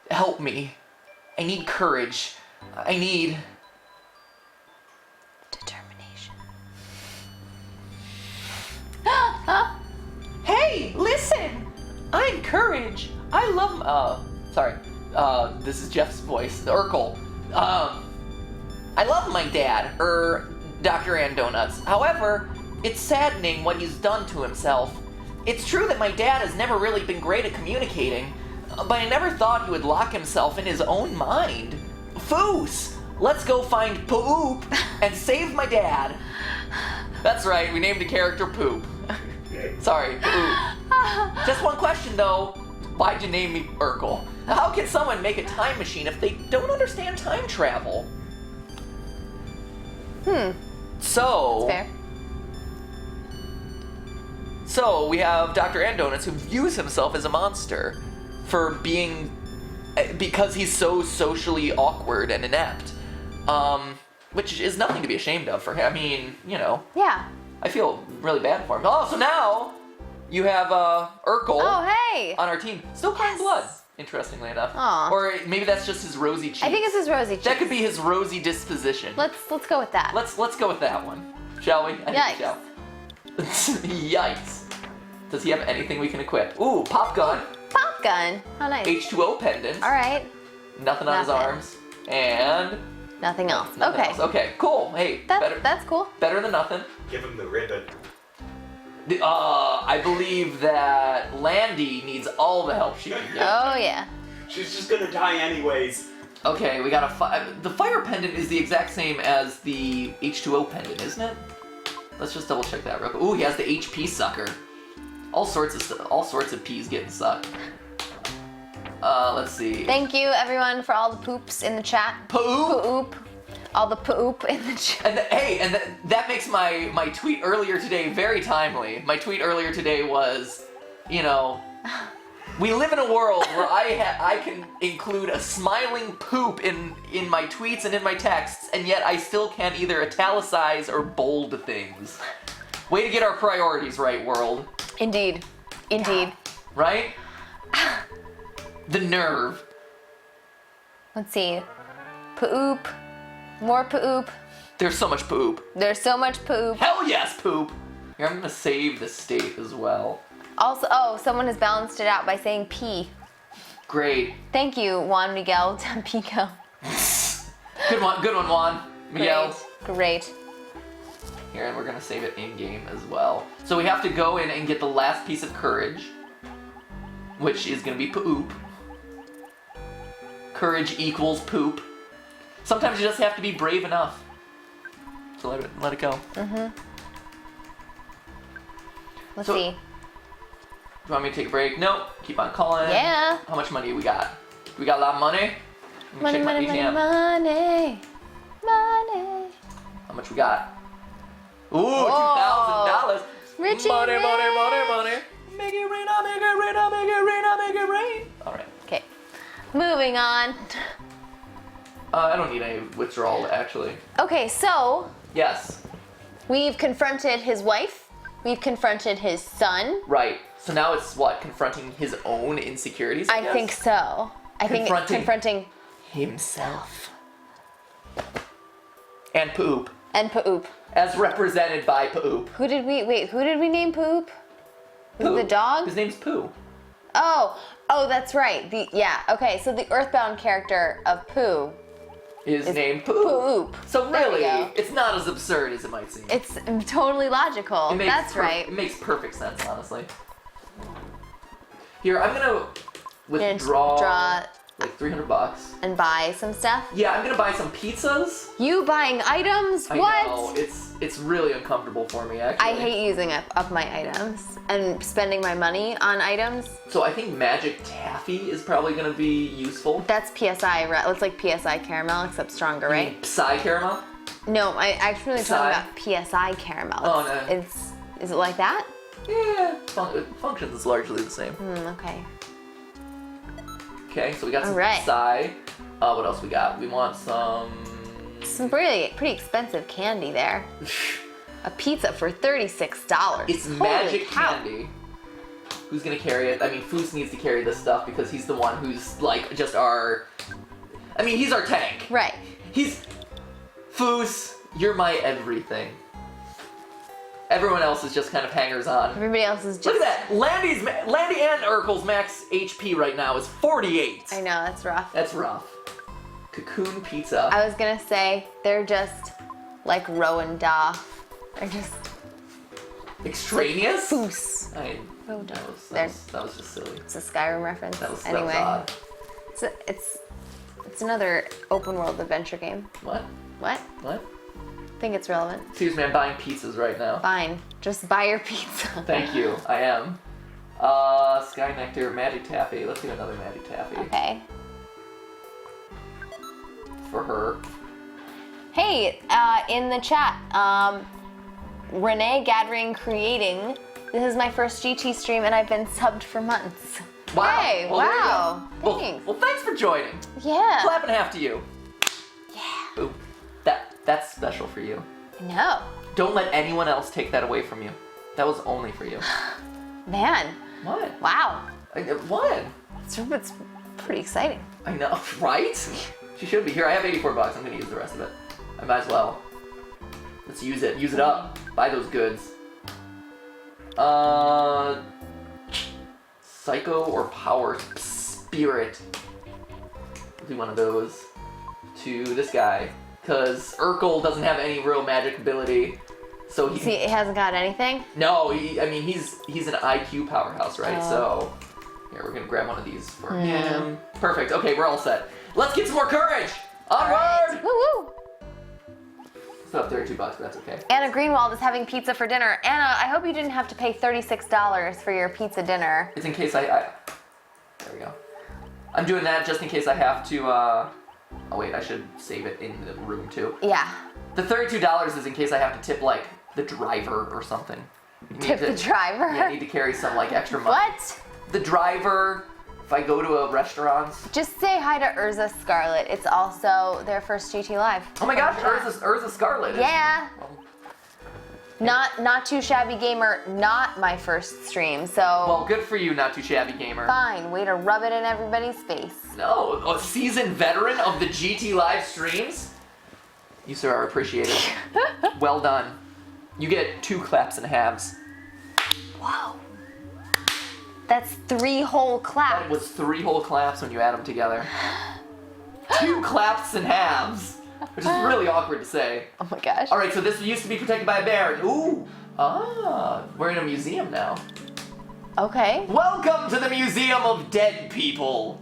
Help me. I need courage. I need... determination. Hey, listen! I'm Courage. I love... this is Jeff's voice. Urkel. I love my dad, Dr. Andonuts. However, it's saddening what he's done to himself. It's true that my dad has never really been great at communicating, but I never thought he would lock himself in his own mind. Foos! Let's go find Poop and save my dad. That's right, we named a character Poop. Sorry, Poop. Just one question though. Why'd you name me Urkel? How can someone make a time machine if they don't understand time travel? So... Fair. So, we have Dr. Andonuts, who views himself as a monster because he's so socially awkward and inept. Which is nothing to be ashamed of for him. I mean, you know. Yeah. I feel really bad for him. Oh, so now you have Urkel on our team. Still crying blood, interestingly enough. Aw. Or maybe that's just his rosy cheeks. I think it's his rosy cheeks. That could be his rosy disposition. Let's go with that. Let's go with that one, shall we? I think we shall. Yikes. Does he have anything we can equip? Ooh, pop gun. Pop gun. How nice. H2O pendant. All right. Nothing on his arms. And... nothing else. nothing else. Okay, cool. Hey, that's cool. Better than nothing. Give him the ribbon. I believe that Landy needs all the help she can get. Oh, yeah. She's just gonna die anyways. Okay, we got the fire pendant is the exact same as the H2O pendant, isn't it? Let's just double check that real quick. Ooh, he has the HP sucker. All sorts of peas getting sucked. Let's see. Thank you, everyone, for all the poops in the chat. Poop. All the poop in the chat. And that makes my tweet earlier today very timely. My tweet earlier today was, you know, we live in a world where I can include a smiling poop in my tweets and in my texts, and yet I still can't either italicize or bold things. Way to get our priorities right, world. Indeed. Right? The nerve. Let's see. Poop. More poop. There's so much poop. There's so much poop. Hell yes, poop. Here, I'm gonna save the state as well. Also, someone has balanced it out by saying pee. Great. Thank you, Juan Miguel Tampico. Good one, Juan Miguel. Great. Here, and we're gonna save it in-game as well. So we have to go in and get the last piece of courage, which is gonna be poop. Courage equals poop. Sometimes you just have to be brave enough to let it go. Let's see. Do you want me to take a break? Nope. Keep on calling. Yeah. How much money we got? We got a lot of money? Let me check my ATM. Money. How much we got? Ooh, Whoa. $2,000. Richie money. Rich. Make it rain, make it rain, make it rain, make it rain. All right. Okay. Moving on. I don't need any withdrawal, actually. Okay, so Yes. we've confronted his wife. We've confronted his son. Right. So now it's what? Confronting his own insecurities? I guess? think so. I think it's confronting himself. And poop. and Poop. As represented by Poop. Who did we name Poop? Was it the dog? His name's Pooh. Oh, that's right. Okay, so the Earthbound character of Pooh is named Pooh. Poop. So really, it's not as absurd as it might seem. It's totally logical. That's right. It makes perfect sense, honestly. Here, I'm gonna withdraw like $300 and buy some stuff. Yeah, I'm gonna buy some pizzas. You buying items? I what? know, it's really uncomfortable for me, actually. I hate using up my items and spending my money on items. So I think Magic Taffy is probably going to be useful. That's PSI, right? It's like PSI caramel, except stronger, You right? mean Psy Caramel? No, I actually really Psy? talking about PSI caramel. Oh, no. Is it like that? Yeah, it functions largely the same. Okay. Okay, so we got some Alright. Psy. What else we got? We want some Pretty expensive candy there. A pizza for $36. It's Holy magic cow. candy. Who's gonna carry it? I mean, Foos needs to carry this stuff because he's the one who's like just our. I mean, he's our tank. Right. Foos, you're my everything. Everyone else is just kind of hangers on. Everybody else is just. Look at that. Landy and Urkel's max HP right now is 48. I know, that's rough. That's rough. Cocoon pizza. I was gonna say, they're just like Rowan Doff. They're just Extraneous? foos. That was just silly. It's a Skyrim reference. That was anyway, odd. it's another open world adventure game. What? What? What? I think it's relevant. Excuse me, I'm buying pizzas right now. Fine, just buy your pizza. Thank you, I am. Sky Nectar, Magic Taffy. Let's get another Magic Taffy. Okay. For her. Hey, in the chat, Renee Gathering Creating. This is my first GT stream and I've been subbed for months. Wow. Hey, Well, there you wow. go. Thanks. Well, thanks for joining. Yeah. Clap in half to you. Yeah. Ooh, that's special for you. No. Don't let anyone else take that away from you. That was only for you. Man. What? Wow. What? It's pretty exciting. I know, right? She should be. Here, I have 84 bucks. I'm gonna use the rest of it. I might as well. Let's use it. Use it up. Buy those goods. Psycho or Power Spirit. We'll do one of those to this guy. Because Urkel doesn't have any real magic ability. So he hasn't got anything? No, he's an IQ powerhouse, right? So here, we're gonna grab one of these for him. Perfect. Okay, we're all set. Let's get some more courage! Onward! Right. Woo woo! Still have 32 bucks, but that's okay. Anna Greenwald is having pizza for dinner. Anna, I hope you didn't have to pay $36 for your pizza dinner. It's in case there we go. I'm doing that just in case I have to, oh wait, I should save it in the room too. Yeah. The $32 is in case I have to tip, like, the driver or something. Tip the driver? Yeah, I need to carry some, like, extra money. What? The driver, if I go to a restaurant. Just say hi to Urza Scarlet. It's also their first GT Live. Oh my gosh, Urza Scarlet. Yeah. Not Too Shabby Gamer, not my first stream, so... Well, good for you, Not Too Shabby Gamer. Fine, way to rub it in everybody's face. No, a seasoned veteran of the GT Live streams? You, sir, are appreciated. Well done. You get 2 claps and halves. Whoa. That's 3 whole claps. That was 3 whole claps when you add them together. 2 claps and halves. Which is really awkward to say. Oh my gosh. Alright, so this used to be protected by a bear. Ooh. Ah, we're in a museum now. Okay. Welcome to the Museum of Dead People.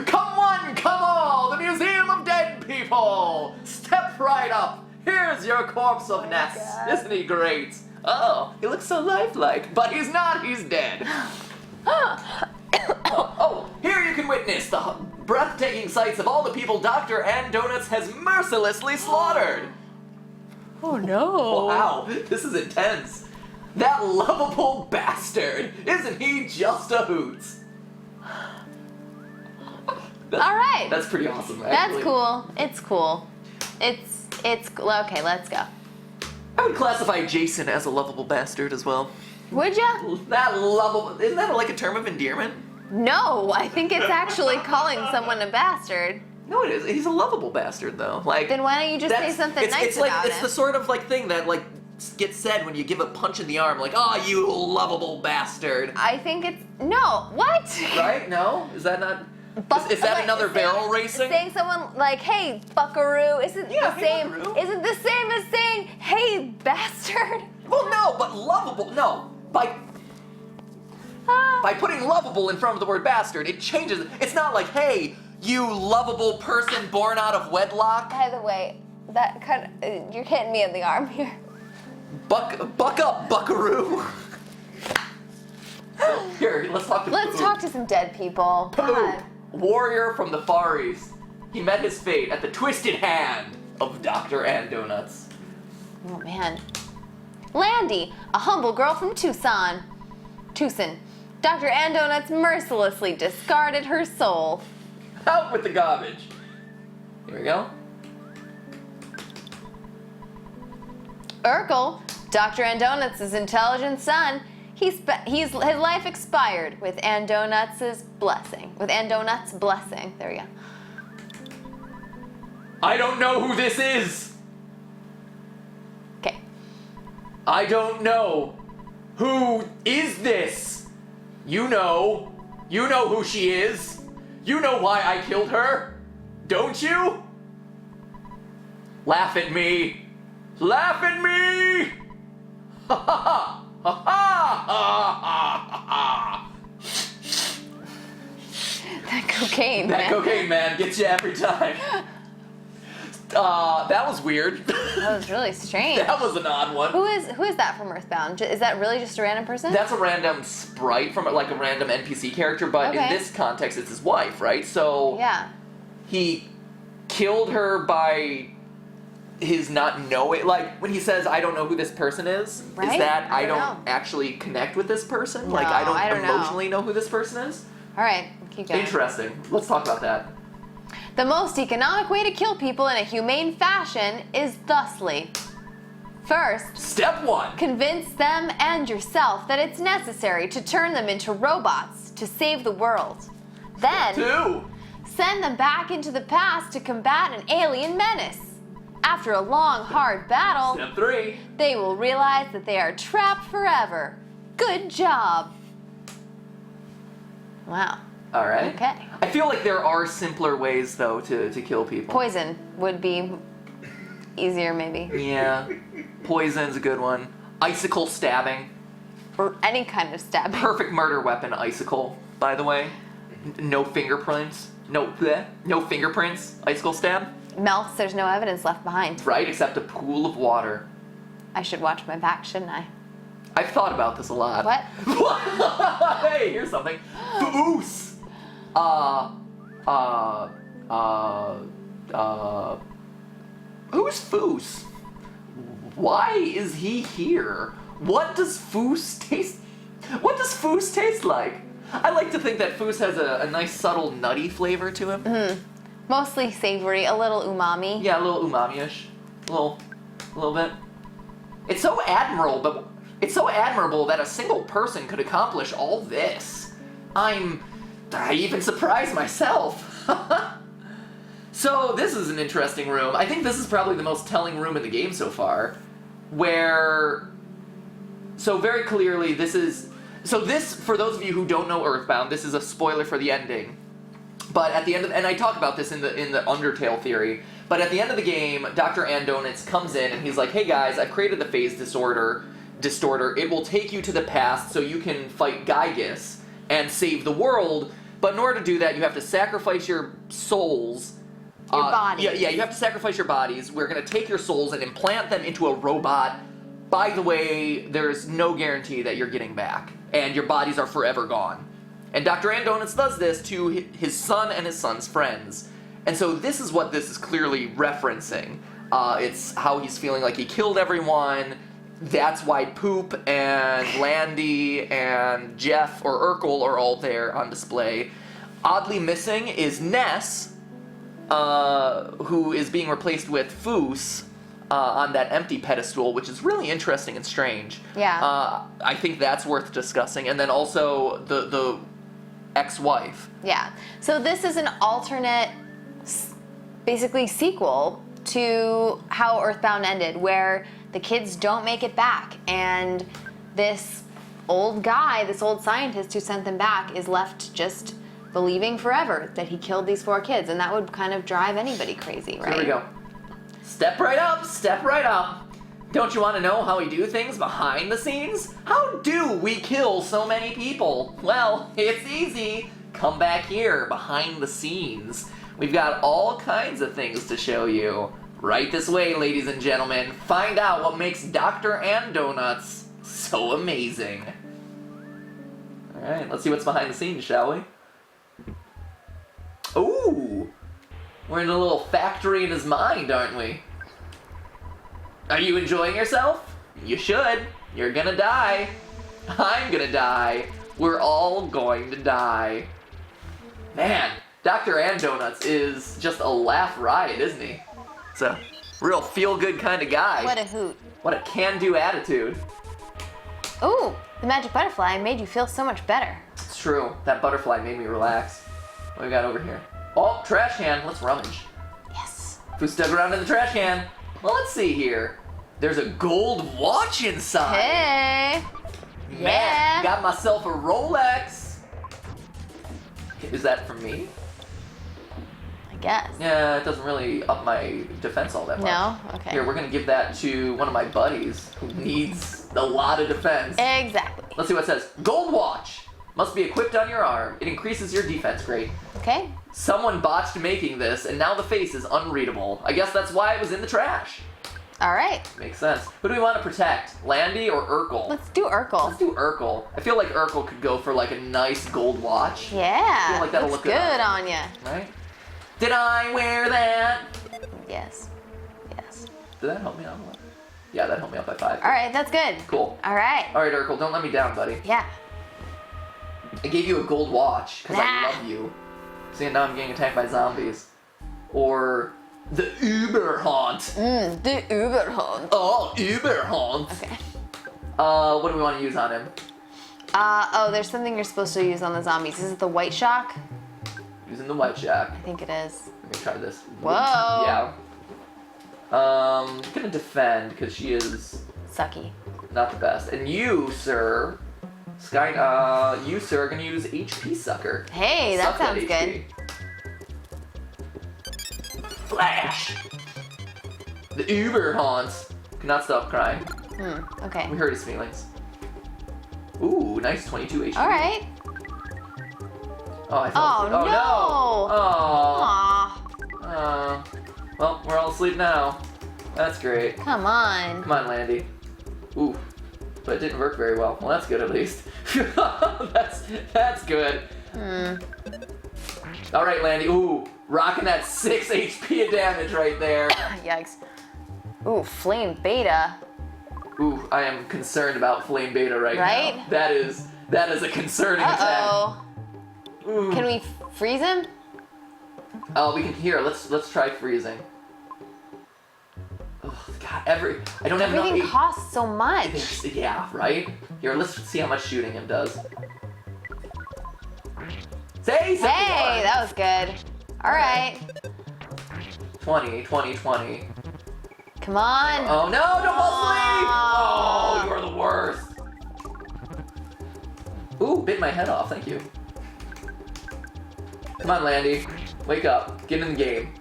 Come one, come all, the Museum of Dead People. Step right up. Here's your corpse of Ness. Isn't he great? Oh, he looks so lifelike, but he's not, he's dead. Oh, here you can witness the breathtaking sights of all the people Dr. Andonuts has mercilessly slaughtered. Oh no. Wow, this is intense. That lovable bastard. Isn't he just a hoot? Alright. That's pretty awesome, actually. That's cool. It's cool. It's cool. Okay, let's go. I would classify Jason as a lovable bastard as well. Would ya? That lovable, isn't that like a term of endearment? No, I think it's actually calling someone a bastard. No, it is. He's a lovable bastard, though. Like. Then why don't you just say something nice about It's him? the sort of like thing that like gets said when you give a punch in the arm, like, "Oh, you lovable bastard." I think it's no. What? Right? No? Is that not? Is that like, another barrel racing? Saying someone like, "Hey, buckaroo," isn't the same. buckaroo. Isn't the same as saying, "Hey, bastard." Well, no, but lovable. No, by putting lovable in front of the word bastard, it changes. It's not like, "Hey, You lovable person born out of wedlock. By the way, that kind of, you're hitting me in the arm here. Buck up, buckaroo. Here, let's talk to Let's talk to some dead people. Poop, warrior from the Far East. He met his fate at the twisted hand of Dr. Andonuts. Oh man. Landy, a humble girl from Tucson. Dr. Andonuts mercilessly discarded her soul. Out with the garbage. Here we go. Urkel, Dr. Andonuts' intelligent son, his life expired with Andonuts' blessing. There we go. I don't know who this is. Okay. I don't know. Who is this? You know who she is. You know why I killed her, don't you? Laugh at me. Laugh at me! Ha ha ha! Ha ha ha ha! That cocaine, That man. cocaine, man, gets you every time. That was weird. That was really strange. That was an odd one. Who is that from Earthbound? Is that really just a random person? That's a random sprite from like a random NPC character, but in Okay. this context, it's his wife, right? So Yeah. he killed her by his not knowing. Like when he says, "I don't know who this person is," Right? is that I I don't don't know. actually connect with this person? No, Like I I don't don't know. emotionally know who this person is? All right, keep going. Interesting. Let's talk about that. The most economic way to kill people in a humane fashion is thusly. First, Step 1. convince them and yourself that it's necessary to turn them into robots to save the world. Then, 2. send them back into the past to combat an alien menace. After a long, hard battle, Step 3. they will realize that they are trapped forever. Good job. Wow. All right. Okay. I feel like there are simpler ways though to kill people. Poison would be easier, maybe. Yeah. Poison's a good one. Icicle stabbing. Or any kind of stabbing. Perfect murder weapon, icicle, by the way. No fingerprints. No fingerprints. Icicle stab. Melts, there's no evidence left behind. Right, except a pool of water. I should watch my back, shouldn't I? I've thought about this a lot. What? Hey, here's something. Foos. Who's Foos? Why is he here? What does Foos taste like? I like to think that Foos has a nice subtle nutty flavor to him. Mm-hmm. Mostly savory, a little umami. Yeah, a little umami-ish. A little bit. It's so admirable that a single person could accomplish all this. I even surprised myself. So this is an interesting room. I think this is probably the most telling room in the game so far, so very clearly this, for those of you who don't know Earthbound, this is a spoiler for the ending. But at the end and I talk about this in the Undertale theory, but at the end of the game, Dr. Andonuts comes in and he's like, "Hey guys, I've created the phase distorter. It will take you to the past so you can fight Gygus and save the world, but in order to do that, you have to sacrifice your souls." Your bodies. Yeah, you have to sacrifice your bodies. We're going to take your souls and implant them into a robot. By the way, there's no guarantee that you're getting back, and your bodies are forever gone. And Dr. Andonuts does this to his son and his son's friends. And so this is what this is clearly referencing. It's how he's feeling like he killed everyone. That's why Poop and Landy and Jeff or Urkel are all there on display. Oddly missing is Ness, who is being replaced with Foos on that empty pedestal, which is really interesting and strange. Yeah. I think that's worth discussing. And then also the ex-wife. Yeah. So this is an alternate, basically, sequel to how Earthbound ended, where the kids don't make it back, and this old guy, this old scientist who sent them back, is left just believing forever that he killed these 4 kids, and that would kind of drive anybody crazy, right? Here we go. Step right up, step right up. Don't you want to know how we do things behind the scenes? How do we kill so many people? Well, it's easy. come back here behind the scenes. We've got all kinds of things to show you. Right this way, ladies and gentlemen. Find out what makes Dr. Andonuts so amazing. Alright, let's see what's behind the scenes, shall we? Ooh! We're in a little factory in his mind, aren't we? Are you enjoying yourself? You should. You're gonna die. I'm gonna die. We're all going to die. Man, Dr. Andonuts is just a laugh riot, isn't he? It's a real feel-good kind of guy. What a hoot. What a can-do attitude. Ooh, the magic butterfly made you feel so much better. It's true. That butterfly made me relax. What do we got over here? Oh, trash can. Let's rummage. Yes. Who's stuck around in the trash can? Well, let's see here. There's a gold watch inside. Hey. Man, Yeah. got myself a Rolex. Is that for me? I guess. Yeah, it doesn't really up my defense all that much. No? Okay. Here, we're gonna give that to one of my buddies who needs a lot of defense. Exactly. Let's see what it says. Gold watch. Must be equipped on your arm. It increases your defense. Great. Okay. Someone botched making this, and now the face is unreadable. I guess that's why it was in the trash. All right. Makes sense. Who do we want to protect? Landy or Urkel? Let's do Urkel. Let's do Urkel. I feel like Urkel could go for like a nice gold watch. Yeah. I feel like that'll looks look good good on you. Right? Did I wear that? Yes. Yes. Did that help me out? Yeah, that helped me out by 5. All right, that's good. Cool. All right. All right, Urkel, don't let me down, buddy. Yeah. I gave you a gold watch because I Nah. love you. See, now I'm getting attacked by zombies. Or the Uberhaunt. The Uberhund. Oh, Uberhaunt. Okay. What do we want to use on him? Oh, there's something you're supposed to use on the zombies. Is it the white shock? Using the white shack. I think it is. Let me try this. Whoa. Yeah. Gonna defend because she is Sucky. not the best. And you, sir, you, sir, are gonna use HP Sucker. Hey, that Suck sounds HP. Flash! The Uberhaunts cannot stop crying. good. Okay. We hurt his feelings. Ooh, nice 22 HP. All right. Oh, I fell asleep. Oh, no. Oh. Aw. Well, we're all asleep now. That's great. Come on. Come on, Landy. Ooh, but it didn't work very well. Well, that's good at least. that's good. All right, Landy. Ooh, rocking that 6 HP of damage right there. Yikes. Ooh, flame beta. Ooh, I am concerned about Flame Beta right Right? now. That is a concerning attack. Uh-oh. Ooh. Can we freeze him? Oh, we can. Here, let's try freezing. Oh God, I don't have Everything enough. costs so much. Yeah, right. Here, let's see how much shooting him does. Say something. Hey, that was good. All right. 20, 20, 20. Come on. Oh no! Don't fall asleep! Aw. Oh, you are the worst. Ooh, bit my head off. Thank you. Come on, Landy. Wake up. Get in the game.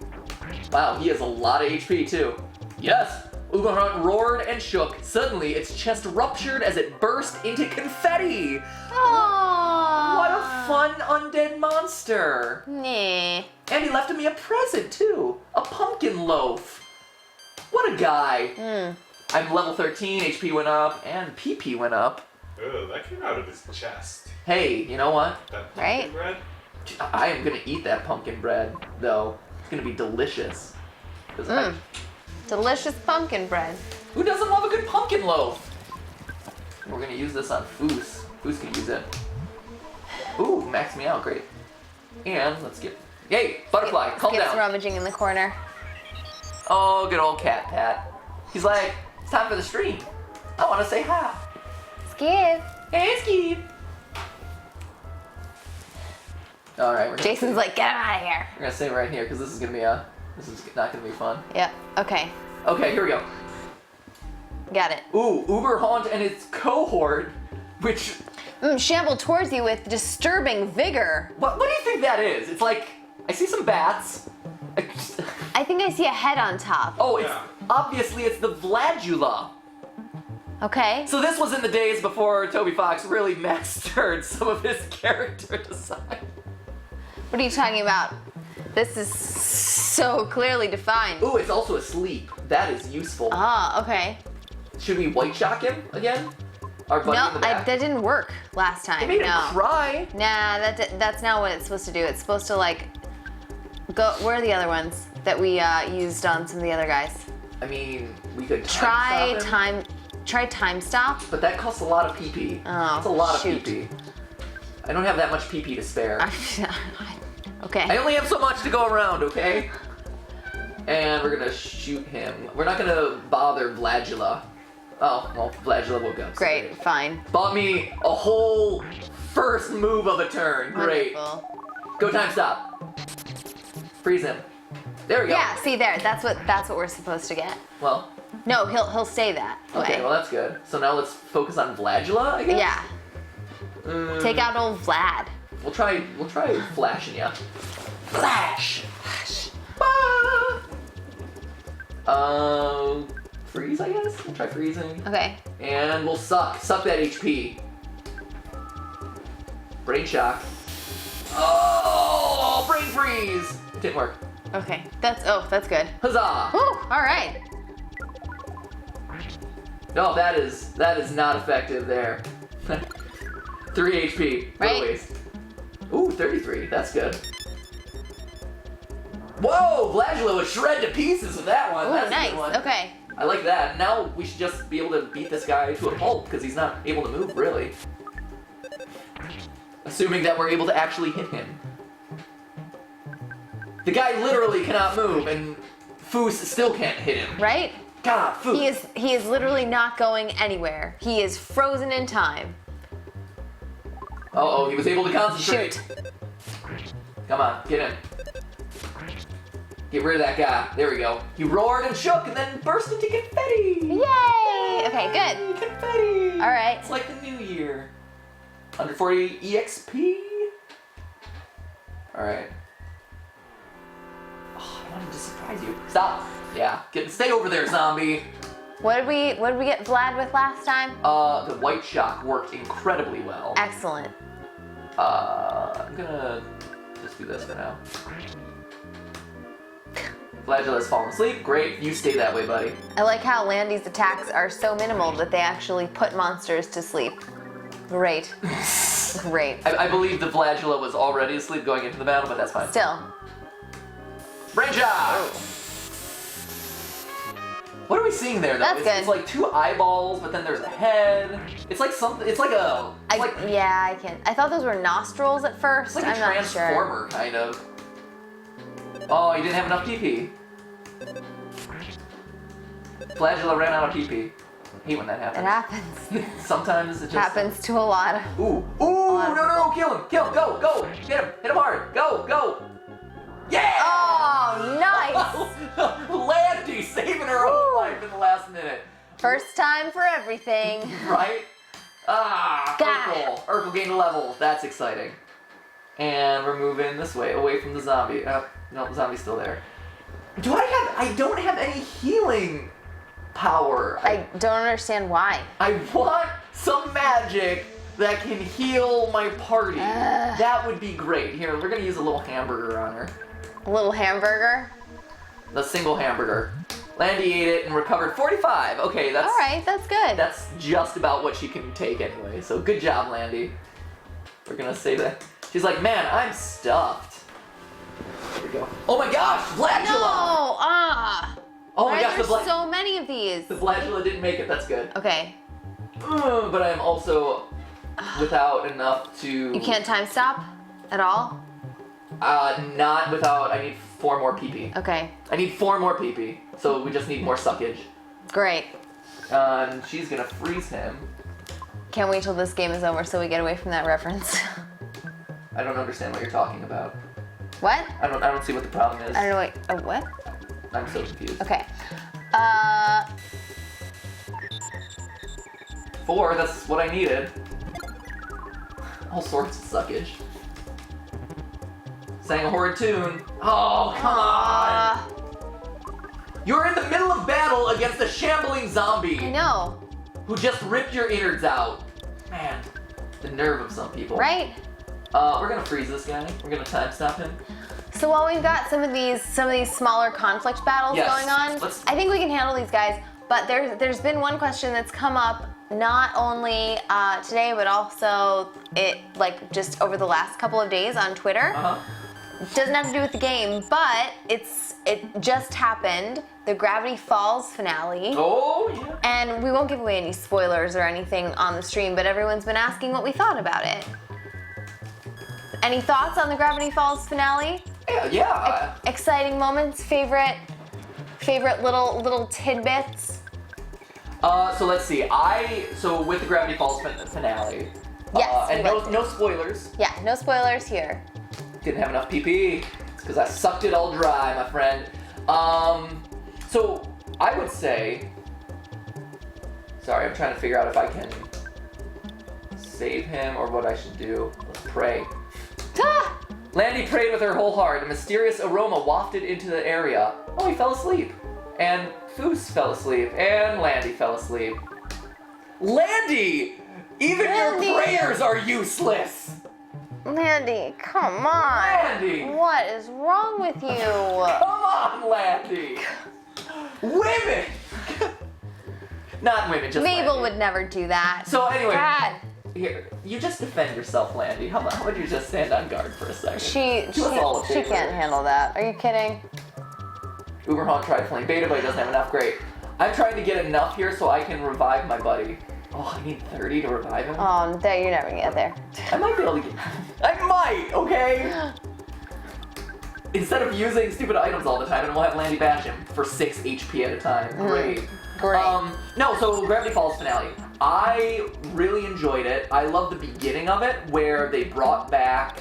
Wow, he has a lot of HP too. Yes! Uberhunt roared and shook. Suddenly, its chest ruptured as it burst into confetti. Aww. What a fun undead monster. Nah. And he left me a present too. A pumpkin loaf. What a guy. I'm level 13, HP went up, and PP went up. Ugh, that came out of his chest. Hey, you know what? That Right? pumpkin bread? I am gonna eat that pumpkin bread, though. It's gonna be delicious. 'Cause Delicious pumpkin bread. who doesn't love a good pumpkin loaf? We're gonna use this on Foos. Foos can use it. Ooh, max me out, great. And let's get... Hey, butterfly, calm Gets down. rummaging in the corner. Oh, good old Cat Pat. He's like, it's time for the stream. I wanna say hi. Skip. Hey, Skeeve. Alright, we're gonna Jason's like, get him out of here. We're gonna stay right here because this is not gonna be fun. Yep. Okay. Okay, here we go. Got it. Ooh, Uberhaunt and its cohort, which Shamble towards you with disturbing vigor. what do you think that is? It's like I see some bats. I think I see a head on top. Oh, it's Yeah. obviously it's the Vladula. Okay. So this was in the days before Toby Fox really mastered some of his character design. What are you talking about? This is so clearly defined. Ooh, it's also asleep. That is useful. Ah, okay. Should we white shock him again? Our buddy in the back? that didn't work last time. It made him cry. Nah, that's not what it's supposed to do. It's supposed to like go. Where are the other ones that we used on some of the other guys? I mean, we could Try stop time stop. But that costs a lot of PP. Oh, That's a lot shoot. of PP. I don't have that much PP to spare. Okay. I only have so much to go around, okay? And we're gonna shoot him. We're not gonna bother Vladula. Oh, well, Vladula woke up. So Great, fine. Bought me a whole first move of a turn. Great. Wonderful. Go time stop. Freeze him. There we go. Yeah, see there. That's what we're supposed to get. Well. No, he'll stay that way. Okay, well that's good. So now let's focus on Vladula, I guess? Yeah. Take out old Vlad. We'll try flashing ya. Flash! Freeze, I guess? We'll try freezing. Okay. And we'll suck that HP. Brain shock. Oh, brain freeze! It didn't work. Okay. That's good. Huzzah! Woo! All right. No, that is not effective there. 3 HP. What a Right. waste. Ooh, 33. That's good. Whoa! Vladula was shred to pieces with that one. Ooh, That's a nice. good one. Okay. I like that. Now we should just be able to beat this guy to a pulp because he's not able to move, really. Assuming that we're able to actually hit him. The guy literally cannot move, and Foos still can't hit him. Right? God, Foos. He is literally not going anywhere. He is frozen in time. Uh-oh, he was able to concentrate. Shoot. Come on, get him. Get rid of that guy. There we go. He roared and shook and then burst into confetti. Yay! Okay, good. Confetti. All right. It's like the new year. 140 EXP. All right. Oh, I wanted to surprise you. Stop. Yeah. Stay over there, zombie. What did we get Vlad with last time? The white shock worked incredibly well. Excellent. I'm gonna just do this for now. Vladula's fallen asleep. Great. You stay that way, buddy. I like how Landy's attacks are so minimal that they actually put monsters to sleep. Great. Great. I believe the Vladula was already asleep going into the battle, but that's fine. Still. Brain shock! What are we seeing there, though? That's good. It's like 2 eyeballs, but then there's a head. It's like something. It's like a. Yeah, I can. I thought those were nostrils at first. It's like I'm a not transformer, sure. kind of. Oh, you didn't have enough PP. Vladula ran out of PP. I hate when that happens. It happens. Sometimes it just Happens to a lot of. Ooh! No! Kill him! Go! Hit him hard! Go! Yeah! Oh, nice! Landy saving her own life in the last minute. First time for everything. Right? Ah, Urkel gained a level. That's exciting. And we're moving this way, away from the zombie. Oh, no, the zombie's still there. I don't have any healing power. I don't understand why. I want some magic that can heal my party. That would be great. Here, we're gonna use a little hamburger on her. A little hamburger? The single hamburger. Landy ate it and recovered 45. Okay, that's... Alright, that's good. That's just about what she can take anyway. So good job, Landy. We're gonna say that. She's like, man, I'm stuffed. There we go. Oh my gosh, Vladula! No! Oh my gosh, there's so many of these. the Vladula didn't make it. That's good. Okay. But I am also without enough to... You can't time stop at all? Not without... I need 4 more PP. Okay. I need 4 more PP. So we just need more suckage. Great. And she's gonna freeze him. Can't wait till this game is over so we get away from that reference. I don't understand what you're talking about. What? I don't see what the problem is. I don't know what? I'm so confused. Okay. 4, that's what I needed. All sorts of suckage. Sang a horrid tune. Oh, come on! You're in the middle of battle against a shambling zombie. I know. Who just ripped your innards out. Man, the nerve of some people. Right? We're gonna freeze this guy. We're gonna time stop him. So while we've got some of these smaller conflict battles going on, I think we can handle these guys. But there's been one question that's come up not only today, but also just over the last couple of days on Twitter. Doesn't have to do with the game, but it just happened. The Gravity Falls finale. Oh yeah. And we won't give away any spoilers or anything on the stream, but everyone's been asking what we thought about it. Any thoughts on the Gravity Falls finale? Yeah. Exciting moments, favorite little tidbits. So let's see. So with the Gravity Falls finale. Yes. And no spoilers. Yeah, no spoilers here. Didn't have enough PP. It's because I sucked it all dry, my friend. So I would say. Sorry, I'm trying to figure out if I can save him or what I should do. Let's pray. Ah! Landy prayed with her whole heart. A mysterious aroma wafted into the area. Oh, he fell asleep. And Foos fell asleep. And Landy fell asleep. Landy! Even Landy! your prayers are useless! Landy, come on. Landy! What is wrong with you? Come on, Landy! Women! Not women, just Mabel Landy. would never do that. So anyway, Brad. here, you just defend yourself, Landy. How about you just stand on guard for a second? She Do us all a favor. can't handle that. Are you kidding? Uberhaunt tried playing beta, but he doesn't have enough. Great. I'm trying to get enough here so I can revive my buddy. Oh, I need 30 to revive him? Oh, you're never gonna get there. I might be able to get... I might, okay? Instead of using stupid items all the time, and we'll have Landy bash him for 6 HP at a time. Great. Great. No, so Gravity Falls finale. I really enjoyed it. I love the beginning of it, where they brought back...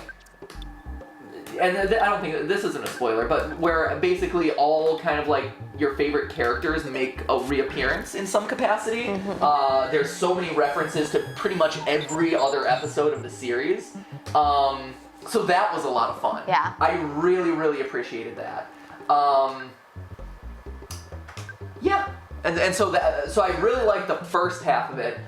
And I don't think, this isn't a spoiler, but where basically all kind of like your favorite characters make a reappearance in some capacity. There's so many references to pretty much every other episode of the series. So that was a lot of fun. Yeah. I really, really appreciated that. Yeah. And so I really liked the first half of it.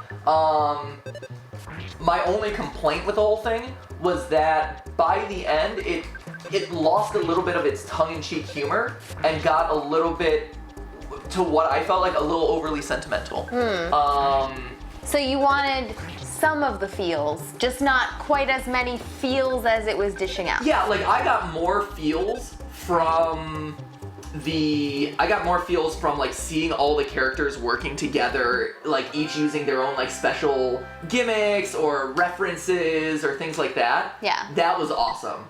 My only complaint with the whole thing was that by the end, it lost a little bit of its tongue-in-cheek humor and got a little bit to what I felt like a little overly sentimental. So you wanted some of the feels, just not quite as many feels as it was dishing out. Yeah, like I got more feels from like seeing all the characters working together, like each using their own like special gimmicks or references or things like that. Yeah. That was awesome.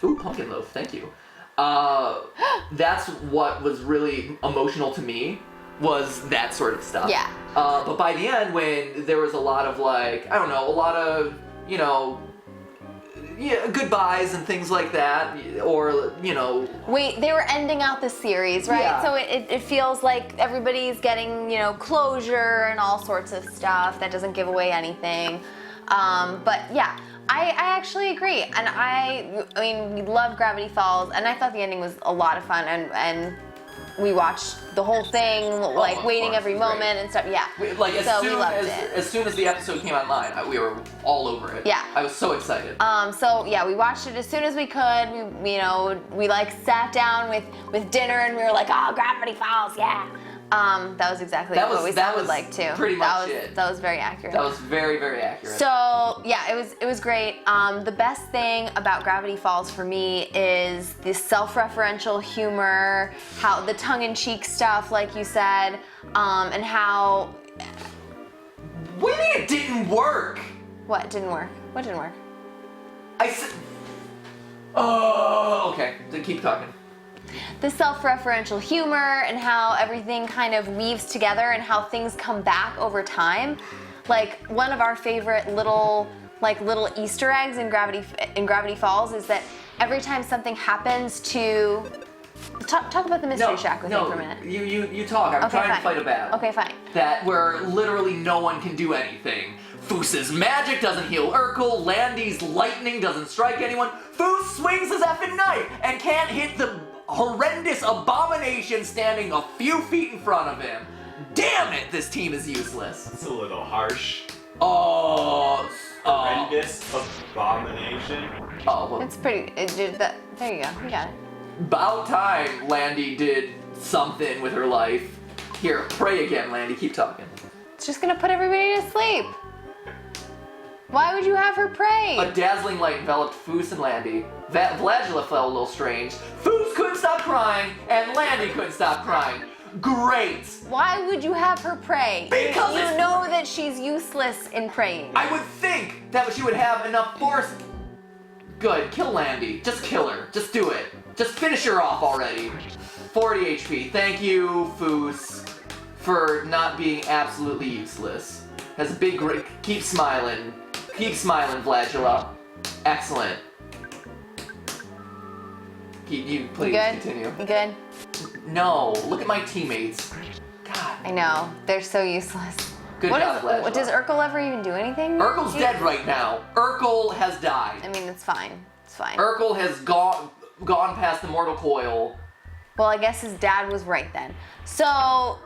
Ooh, pumpkin loaf, thank you. That's what was really emotional to me, was that sort of stuff. Yeah. But by the end, when there was a lot of like, I don't know, a lot of, you know, goodbyes and things like that, or, you know... Wait, they were ending out the series, right? Yeah. So it feels like everybody's getting, you know, closure and all sorts of stuff that doesn't give away anything. But yeah, I actually agree. And I mean, we love Gravity Falls, and I thought the ending was a lot of fun, and we watched the whole thing, like waiting every moment and stuff. Yeah. Like we loved it. As soon as the episode came online, we were all over it. Yeah. I was so excited. So yeah, we watched it as soon as we could. We like sat down with dinner and we were like, oh, Gravity Falls, yeah. That was exactly what we sounded like too. Pretty much it. That was very accurate. That was very, very accurate. So yeah, it was great. The best thing about Gravity Falls for me is the self-referential humor, how the tongue-in-cheek stuff, like you said, and how. What do you mean it didn't work? What didn't work? What didn't work? I said. Oh, okay. Then keep talking. The self-referential humor and how everything kind of weaves together and how things come back over time. Like one of our favorite little Easter eggs in Gravity Falls is that every time something happens to talk about the Mystery Shack with me for a minute. You talk. I'm trying to fight a battle. Okay, fine. That where literally no one can do anything. Foos's magic doesn't heal Urkel, Landy's lightning doesn't strike anyone, Foos swings his effing knife and can't hit the horrendous abomination standing a few feet in front of him. Damn it, this team is useless. It's a little harsh. Oh, horrendous abomination. Oh, well. It's pretty. There you go. You got it. About time Landy did something with her life. Here, pray again, Landy. Keep talking. It's just gonna put everybody to sleep. Why would you have her pray? A dazzling light enveloped Foos and Landy. Vladula felt a little strange. Foos couldn't stop crying, and Landy couldn't stop crying. Great! Why would you have her pray? Because you know that she's useless in praying. I would think that she would have enough force. Good, kill Landy. Just kill her. Just do it. Just finish her off already. 40 HP. Thank you, Foos, for not being absolutely useless. Has a big grin. Keep smiling. Keep smiling, Vladula. Excellent. You please continue. You good? No, look at my teammates. God. I know. They're so useless. Good job, Vladula. Does Urkel ever even do anything? Urkel's dead right now. Urkel has died. I mean, it's fine. It's fine. Urkel has gone past the mortal coil. Well, I guess his dad was right then. So...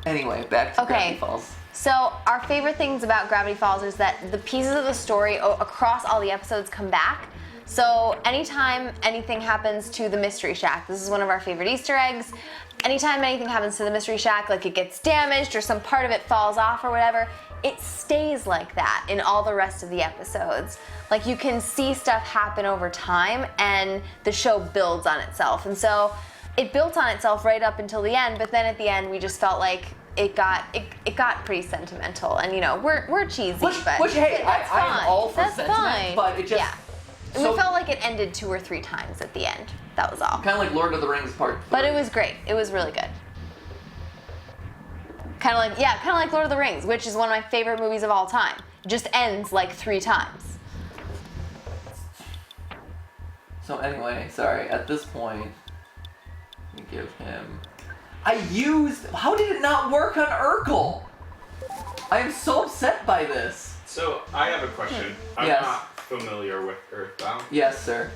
Anyway, back to Gravity Falls. So our favorite things about Gravity Falls is that the pieces of the story across all the episodes come back. So anytime anything happens to the Mystery Shack, this is one of our favorite Easter eggs. Anytime anything happens to the Mystery Shack, like it gets damaged or some part of it falls off or whatever, it stays like that in all the rest of the episodes. Like you can see stuff happen over time and the show builds on itself. And so it built on itself right up until the end, but then at the end we just felt like it got pretty sentimental. And you know, we're cheesy, but hey, that's I am all for that's sentiment, fine. but it just... Yeah. So, we felt like it ended 2 or 3 times at the end. That was all. Kind of like Lord of the Rings Part 3. But it was great. It was really good. Kind of like Lord of the Rings, which is one of my favorite movies of all time. It just ends like 3 times. So anyway, sorry, at this point, let me give him... How did it not work on Urkel? I am so upset by this. So, I have a question. I'm not familiar with Earthbound. Yes, sir.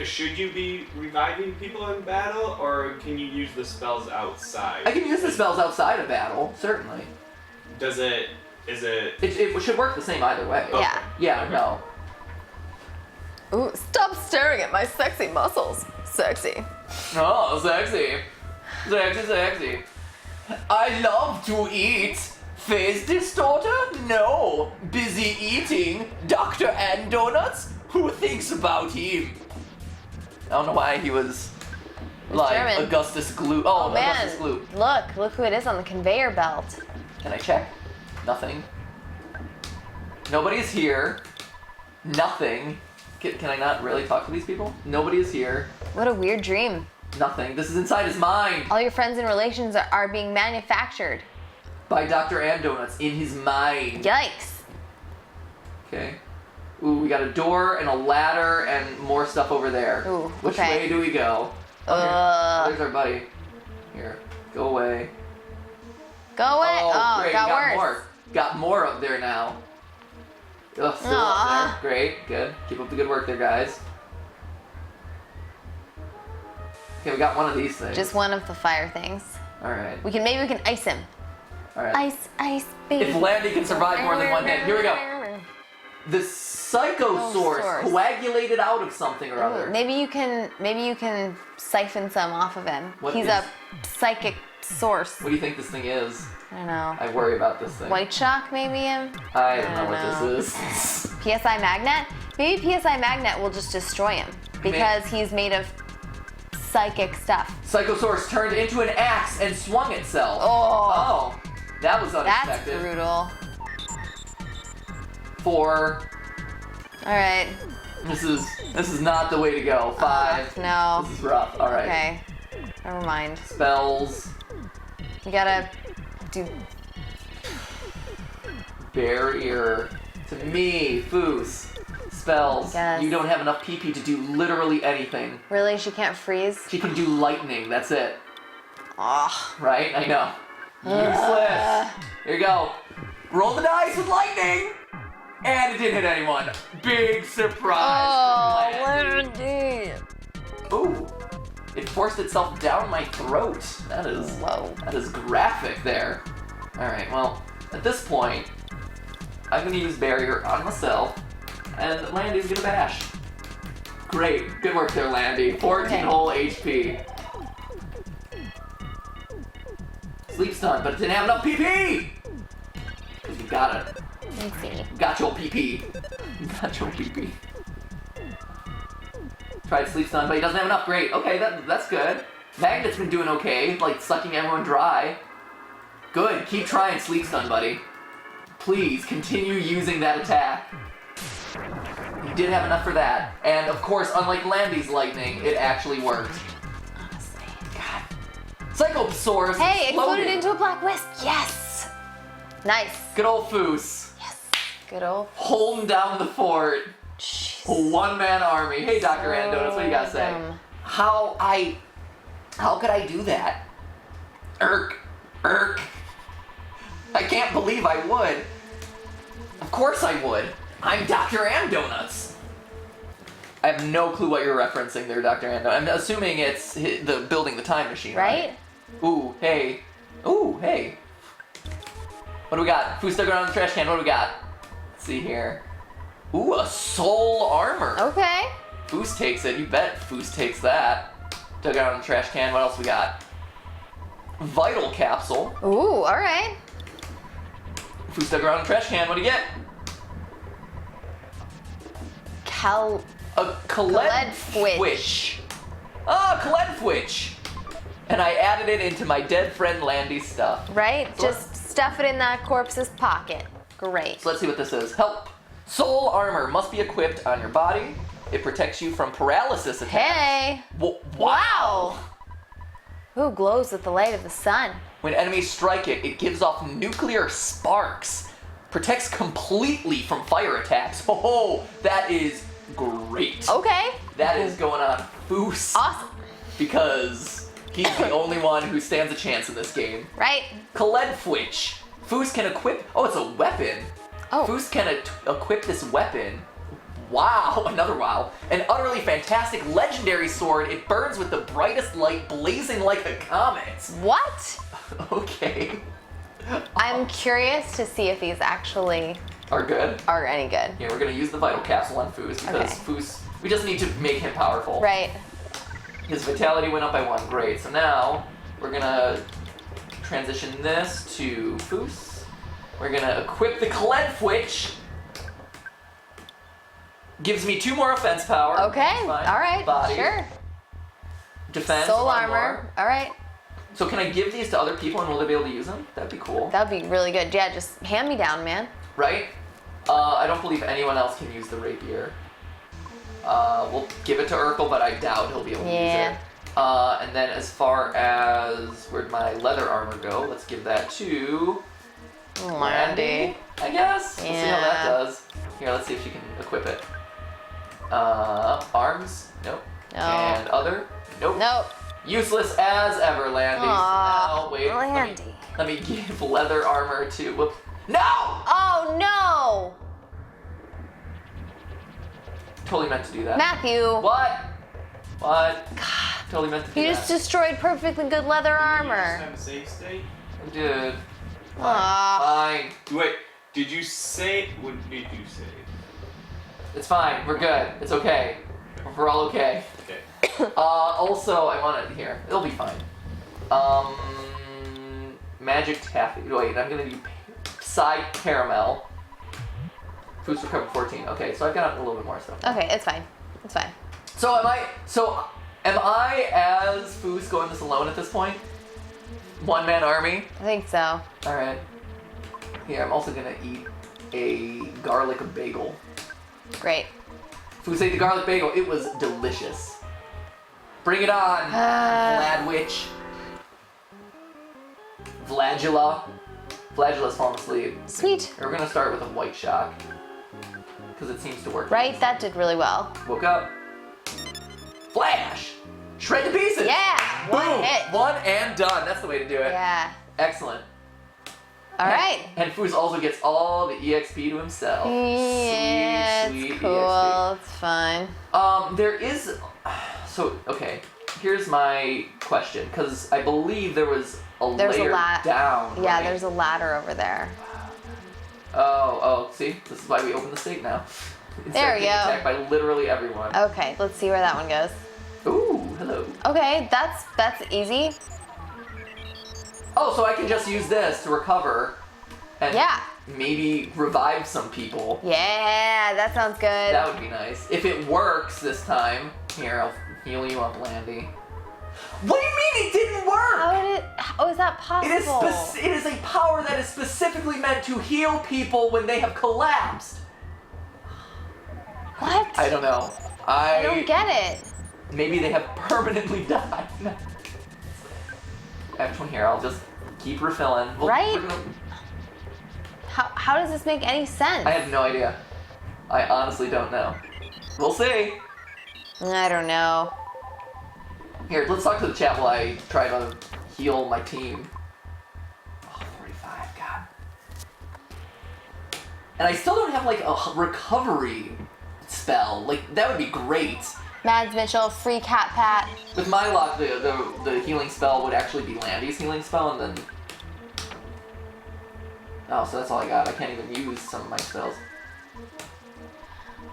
Should you be reviving people in battle, or can you use the spells outside? I can use the spells outside of battle, certainly. It should work the same either way. Okay. Yeah. Yeah, okay. No. Ooh, stop staring at my sexy muscles. Sexy. Oh, sexy. Sexy, sexy. I love to eat. Phase distorter? No. Busy eating. Dr. Andonuts? Who thinks about him? I don't know why he was like German. Augustus Gloop. Oh man. Augustus Gloop. Look who it is on the conveyor belt. Can I check? Nothing. Nobody's here. Nothing. Can I not really talk to these people? Nobody is here. What a weird dream. Nothing. This is inside his mind. All your friends and relations are being manufactured. By Dr. Andonuts in his mind. Yikes. Okay. Ooh, we got a door and a ladder and more stuff over there. Ooh, Which way do we go? Oh, there's our buddy. Here, go away. Go away? Oh, great. got worse. More. Got more up there now. Ugh, still up there. Great, good. Keep up the good work there, guys. Okay, we got one of these things. Just one of the fire things. All right. Maybe we can ice him. All right. Ice, baby. If Landy can survive more than one hit, here we go. The psycho source coagulated out of something or other. Maybe you can siphon some off of him. He's a psychic source. What do you think this thing is? I don't know. I worry about this thing. White shock, maybe him? I don't know what this is. PSI magnet? Maybe PSI magnet will just destroy him because he's made of psychic stuff. Psychosaurus turned into an axe and swung itself. Oh, that was unexpected. That's brutal. 4. All right. This is not the way to go. 5. No. This is rough. All right. Okay. Never mind. Spells. You gotta do. Barrier. To me, Foos. Spells. You don't have enough PP to do literally anything. Really? She can't freeze? She can do lightning. That's it. Oh. Right? I know. Useless. Here you go. Roll the dice with lightning. And it didn't hit anyone. Big surprise. Oh, Landy. Ooh. It forced itself down my throat. That is graphic there. All right, well, At this point, I'm gonna use barrier on myself, and Landy's gonna bash. Great, good work there, Landy. 14 whole HP. Sleep stun, but it didn't have enough PP! Because you got it. Let's see. Got your PP. Got your PP. Tried sleep stun, but he doesn't have enough. Great. Okay, that's good. Magnet's been doing okay, like sucking everyone dry. Good. Keep trying sleep stun, buddy. Please continue using that attack. You did have enough for that. And of course, unlike Landy's lightning, it actually worked. Honestly. God. Psychosaurus. Hey, exploded. exploded into a black wisp. Yes. Nice. Good old Foos. Yes. Good old. Holding down the fort. Jeez. A one-man army. Hey, Dr. Andonuts, what do you gotta say? dumb. How could I do that? Irk. I can't believe I would. Of course I would. I'm Dr. Andonuts. I have no clue what you're referencing there, Dr. Andonuts. I'm assuming it's the building the time machine, right? Ooh, hey. Ooh, hey. What do we got? Foos dug around the trash can. What do we got? Let's see here. Ooh, a soul armor. Okay. Foos takes it. You bet Foos takes that. Dug out on the trash can. What else we got? Vital capsule. Ooh, all right. Foos dug around the trash can. What do you get? A Kaledfwitch. Ah, Kaledfwitch. And I added it into my dead friend Landy's stuff. Right? So Just stuff it in that corpse's pocket. Great. So let's see what this is. Help. Soul armor must be equipped on your body. It protects you from paralysis attacks. Hey. Wow. Ooh, glows with the light of the sun. When enemies strike it, it gives off nuclear sparks. Protects completely from fire attacks. Oh, that is great. Okay. That is going on Foos. Awesome. Because he's the only one who stands a chance in this game. Right. Kaledfwitch. Foos can equip. Oh, it's a weapon. Oh. Foos can equip this weapon. Wow, another wow. An utterly fantastic legendary sword. It burns with the brightest light, blazing like a comet. What? Okay. I'm curious to see if these actually Are good. are any good. Yeah, we're gonna use the vital capsule on Foos because Okay. Foos, we just need to make him powerful. Right. His vitality went up by 1. Great. So now we're gonna transition this to Foos. We're gonna equip the Kaledfwitch. Gives me 2 more offense power. Okay. Fine. All right. Body. Sure. Defense. Soul 1 armor. more. All right. So can I give these to other people and will they be able to use them? That'd be cool. That'd be really good. Yeah, just hand me down, man. Right? I don't believe anyone else can use the rapier. We'll give it to Urkel, but I doubt he'll be able to use it. And then as far as where'd my leather armor go, let's give that to Landy. I guess. We'll see how that Yeah. does. Here, let's see if she can equip it. Arms? Nope. No. And other? Nope. Nope. Useless as ever, Landy. Aw, So now, wait. Landy. Let me give leather armor to. Whoops. No! Oh no! Totally meant to do that. Matthew. What? What? Totally meant to do You that. just destroyed perfectly good leather You just armor. have a save state? I did. Aw. Fine. Wait, did you say? What did you say? It's fine. We're good. It's okay. We're all okay. Okay. Also, I want it here. It'll be fine. Magic taffy. Wait, I'm gonna do side caramel. Foos recovered 14. Okay, so I've got a little bit more stuff. Okay, it's fine. It's fine. So am I as Foos going this alone at this point? One man army? I think so. Alright. Here, I'm also gonna eat a garlic bagel. Great. Foos ate the garlic bagel. It was delicious. Bring it on, Vladwitch. Vladula. Vladula's fallen asleep. Sweet. We're gonna start with a white shock. Because it seems to work. Right? That did really well. Woke up. Flash! Shred to pieces! Yeah! Boom! One hit. One and done. That's the way to do it. Yeah. Excellent. All right. And Foos also gets all the EXP to himself. Yeah, Sweet, it's sweet cool. EXP. It's fine. There is. So, okay. Here's my question. Because I believe there was a There's a layer down. Yeah, right? there's a ladder over there. Oh, see? This is why we open the stake now. There we go. Attacked by literally everyone. Okay, let's see where that one goes. Ooh, hello. Okay, that's easy. Oh, so I can just use this to recover and Yeah. maybe revive some people. Yeah, that sounds good. That would be nice. If it works this time, here, I'll heal you up, Landy. What do you mean it didn't work? How is that possible? It is a power that is specifically meant to heal people when they have collapsed. What? I don't know. I don't get it. Maybe they have permanently died. I have one here. I'll just keep refilling. Right? How does this make any sense? I have no idea. I honestly don't know. We'll see. I don't know. Here, let's talk to the chat while I try to heal my team. Oh, 45, God. And I still don't have like a recovery spell. Like, that would be great. Mads Mitchell, free cat pat. With my luck, the healing spell would actually be Landy's healing spell, and then... Oh, so that's all I got. I can't even use some of my spells.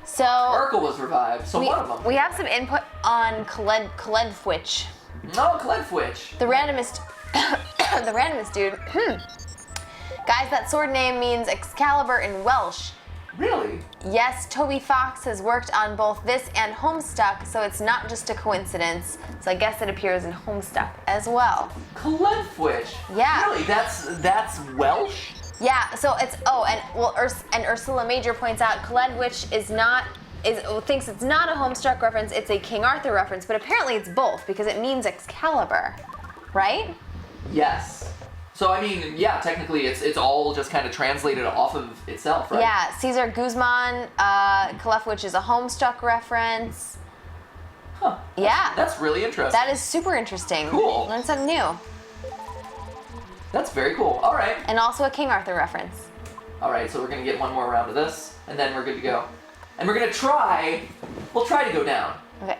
So... Urkel was revived, so one of them. We have some input on Kaledfwitch. No, Kaledfwitch. The randomest... the randomest dude. Guys, that sword name means Excalibur in Welsh. Really? Yes, Toby Fox has worked on both this and Homestuck, so it's not just a coincidence. So I guess it appears in Homestuck as well. Kaledfwitch? Yeah. Really? That's Welsh? Yeah, so it's and Ursula Major points out Kaledwitch thinks it's not a Homestuck reference, it's a King Arthur reference, but apparently it's both because it means Excalibur, right? Yes. So I mean, yeah, technically it's all just kind of translated off of itself, right? Yeah, Cesar Guzman, Kaledwitch is a Homestuck reference. Huh. Yeah. That's really interesting. That is super interesting. Cool. Learn something new. That's very cool. All right. And also a King Arthur reference. All right, so we're gonna get one more round of this, and then we're good to go. And we're gonna we'll try to go down. Okay.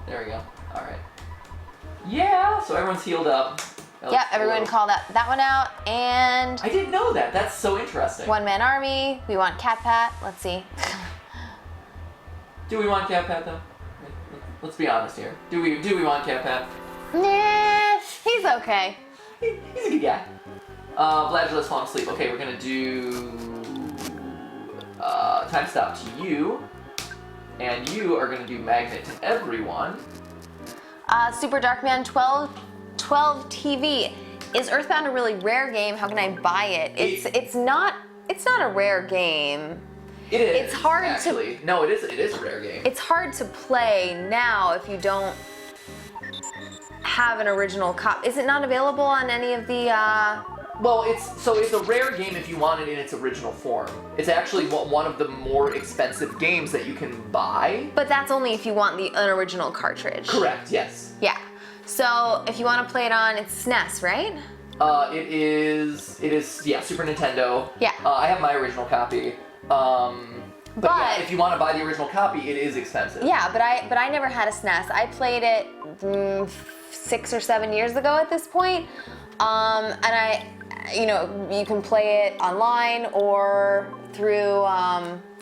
There we go. All right. Yeah, so everyone's healed up. Yeah, everyone call that one out, and... I didn't know that. That's so interesting. One-man army. We want Cat Pat. Let's see. Do we want Cat Pat, though? Let's be honest here. Do we want Cat Pat? Nah, he's okay. He's a good guy. Vlad, let's fall asleep. Okay, we're gonna do time stop to you, and you are gonna do magnet to everyone. Super Darkman 12 TV. Is Earthbound a really rare game? How can I buy it? It's not a rare game. It is. It's hard actually. No, it is a rare game. It's hard to play now if you don't have an original copy. Is it not available on any of the Well, it's a rare game if you want it in its original form. It's actually one of the more expensive games that you can buy. But that's only if you want an original cartridge. Correct, yes. Yeah. So if you want to play it on, it's SNES, right? It is, yeah, Super Nintendo. Yeah. I have my original copy. But yeah, if you want to buy the original copy, it is expensive. Yeah, but I never had a SNES. I played it 6 or 7 years ago at this point. And you can play it online or through,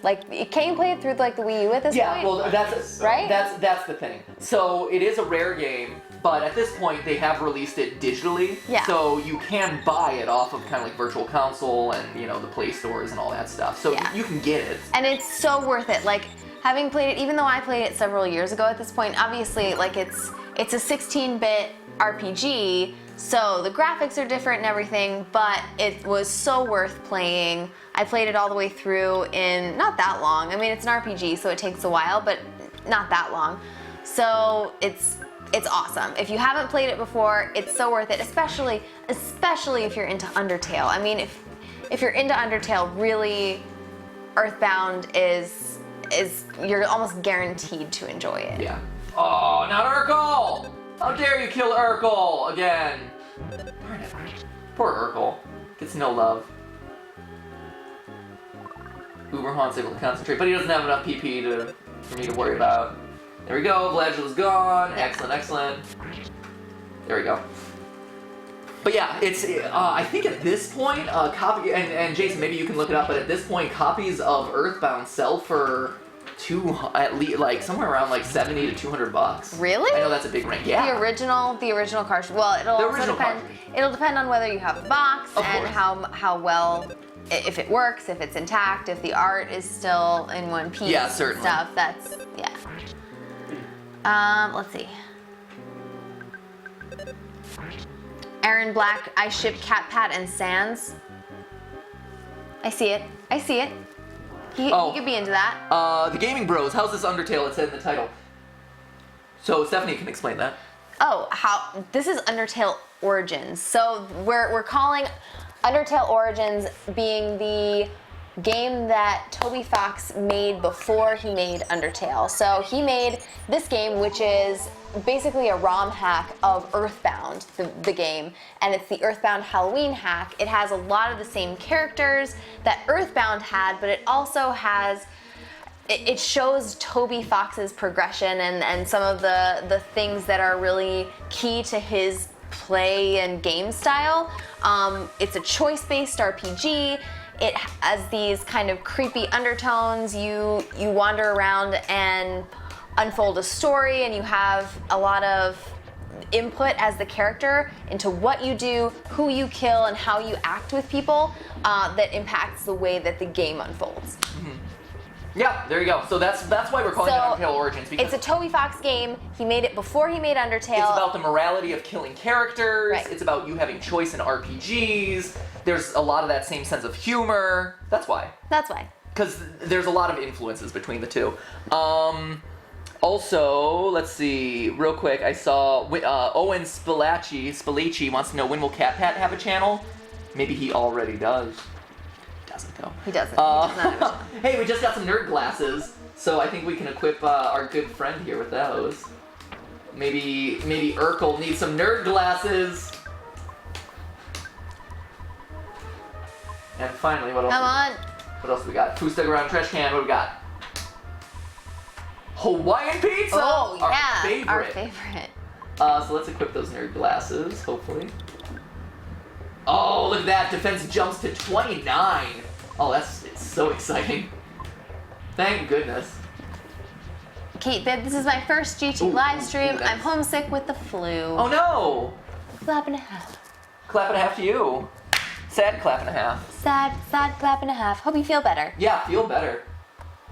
can you play it through like the Wii U at this point? Yeah, well, that's right. That's the thing. So it is a rare game, but at this point they have released it digitally. Yeah. So you can buy it off of kind of like Virtual Console and the Play stores and all that stuff. So you can get it. And it's so worth it. Like having played it, even though I played it several years ago at this point, obviously like it's a 16-bit RPG. So the graphics are different and everything, but it was so worth playing. I played it all the way through in not that long. I mean, it's an RPG, so it takes a while, but not that long. So it's awesome. If you haven't played it before, it's so worth it, especially if you're into Undertale. I mean, if you're into Undertale, really, Earthbound is you're almost guaranteed to enjoy it. Yeah. Oh, not Urkel! How dare you kill Urkel again? Darn it. Poor Urkel. Gets no love. Uberhaun's able to concentrate, but he doesn't have enough PP for me to worry about. There we go, Vladula's gone. Excellent, excellent. There we go. But yeah, it's I think at this point, copy and Jason, maybe you can look it up. But at this point, copies of Earthbound sell for at least like somewhere around like $70 to $200. Really? I know that's a big range. Yeah. The original cartridge. Well, it'll also depend. Cartridge. It'll depend on whether you have the box Of and course. how well, if it works, if it's intact, if the art is still in one piece. Yeah, certainly. Stuff. That's yeah. Let's see. Aaron Black, I ship Cat Pat and Sans. I see it. I see it. He could be into that. The Gaming Bros. How's this Undertale? It said in the title. So Stephanie can explain that. Oh, this is Undertale Origins. So we're calling Undertale Origins being the game that Toby Fox made before he made Undertale. So he made this game, which is basically a ROM hack of Earthbound, the game, and it's the Earthbound Halloween hack. It has a lot of the same characters that Earthbound had, but it also has, it shows Toby Fox's progression and some of the things that are really key to his play and game style. It's a choice-based RPG. It has these kind of creepy undertones. You wander around and unfold a story, and you have a lot of input as the character into what you do, who you kill, and how you act with people that impacts the way that the game unfolds. Mm-hmm. Yeah, there you go. So that's why we're calling it Undertale Origins. Because it's a Toby Fox game. He made it before he made Undertale. It's about the morality of killing characters. Right. It's about you having choice in RPGs. There's a lot of that same sense of humor. That's why. That's why. Because there's a lot of influences between the two. Also, let's see, real quick, I saw Owen Spalachi wants to know, when will Cat Pat have a channel? Maybe he already does. He doesn't though. He doesn't. He does not have a channel. Hey, we just got some nerd glasses, so I think we can equip our good friend here with those. Maybe Urkel needs some nerd glasses. And finally, what else? Come on. What else we got? Food stuck around trash can. What we got? Hawaiian pizza. Oh yeah, Our our favorite. So let's equip those nerd glasses, hopefully. Oh, look at that! Defense jumps to 29. Oh, it's so exciting. Thank goodness. Kate, babe, this is my first GT live stream. I'm homesick with the flu. Oh no! Clap and a half. Clap and a half to you. Sad clap and a half. Sad clap and a half. Hope you feel better. Yeah, feel better.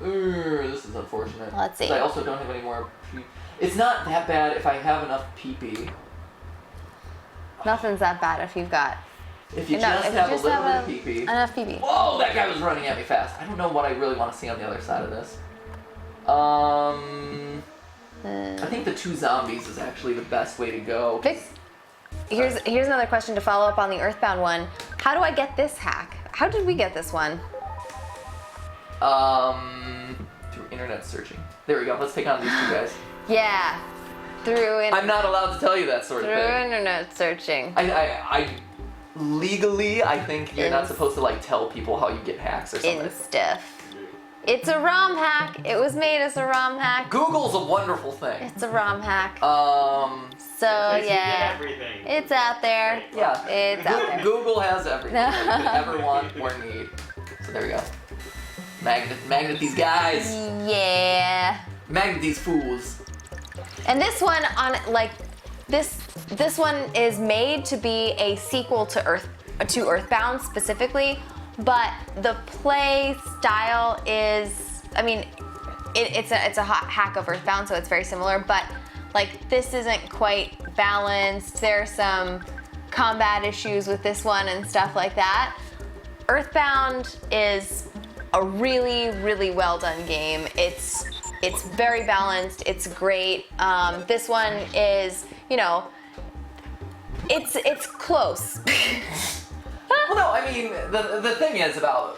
This is unfortunate. Let's see. I also don't have any more pee. It's not that bad if I have enough pee-pee. Nothing's that bad if you've got. If you just have a little bit of pee-pee. Enough pee-pee. Whoa, that guy was running at me fast. I don't know what I really want to see on the other side of this. I think the 2 zombies is actually the best way to go. Here's another question to follow up on the Earthbound one. How do I get this hack? How did we get this one? Through internet searching. There we go. Let's take on these 2 guys. Yeah, I'm not allowed to tell you that sort of thing. Through internet searching. I legally, I think you're not supposed to like tell people how you get hacks or something. Stuff. It's a ROM hack. It was made as a ROM hack. Google's a wonderful thing. It's a ROM hack. You So get yeah, everything. it's out there. Yeah. It's out there. Google has everything that you could ever want or need. So there we go. Magnet these guys. Yeah. Magnet these fools. And this one this one is made to be a sequel to Earthbound specifically, but the play style is, I mean, it's a hot hack of Earthbound, so it's very similar, but like this isn't quite balanced. There's some combat issues with this one and stuff like that. Earthbound is a really, really well done game. It's very balanced. It's great. This one is, you know, it's close. Well, no, I mean the thing is about.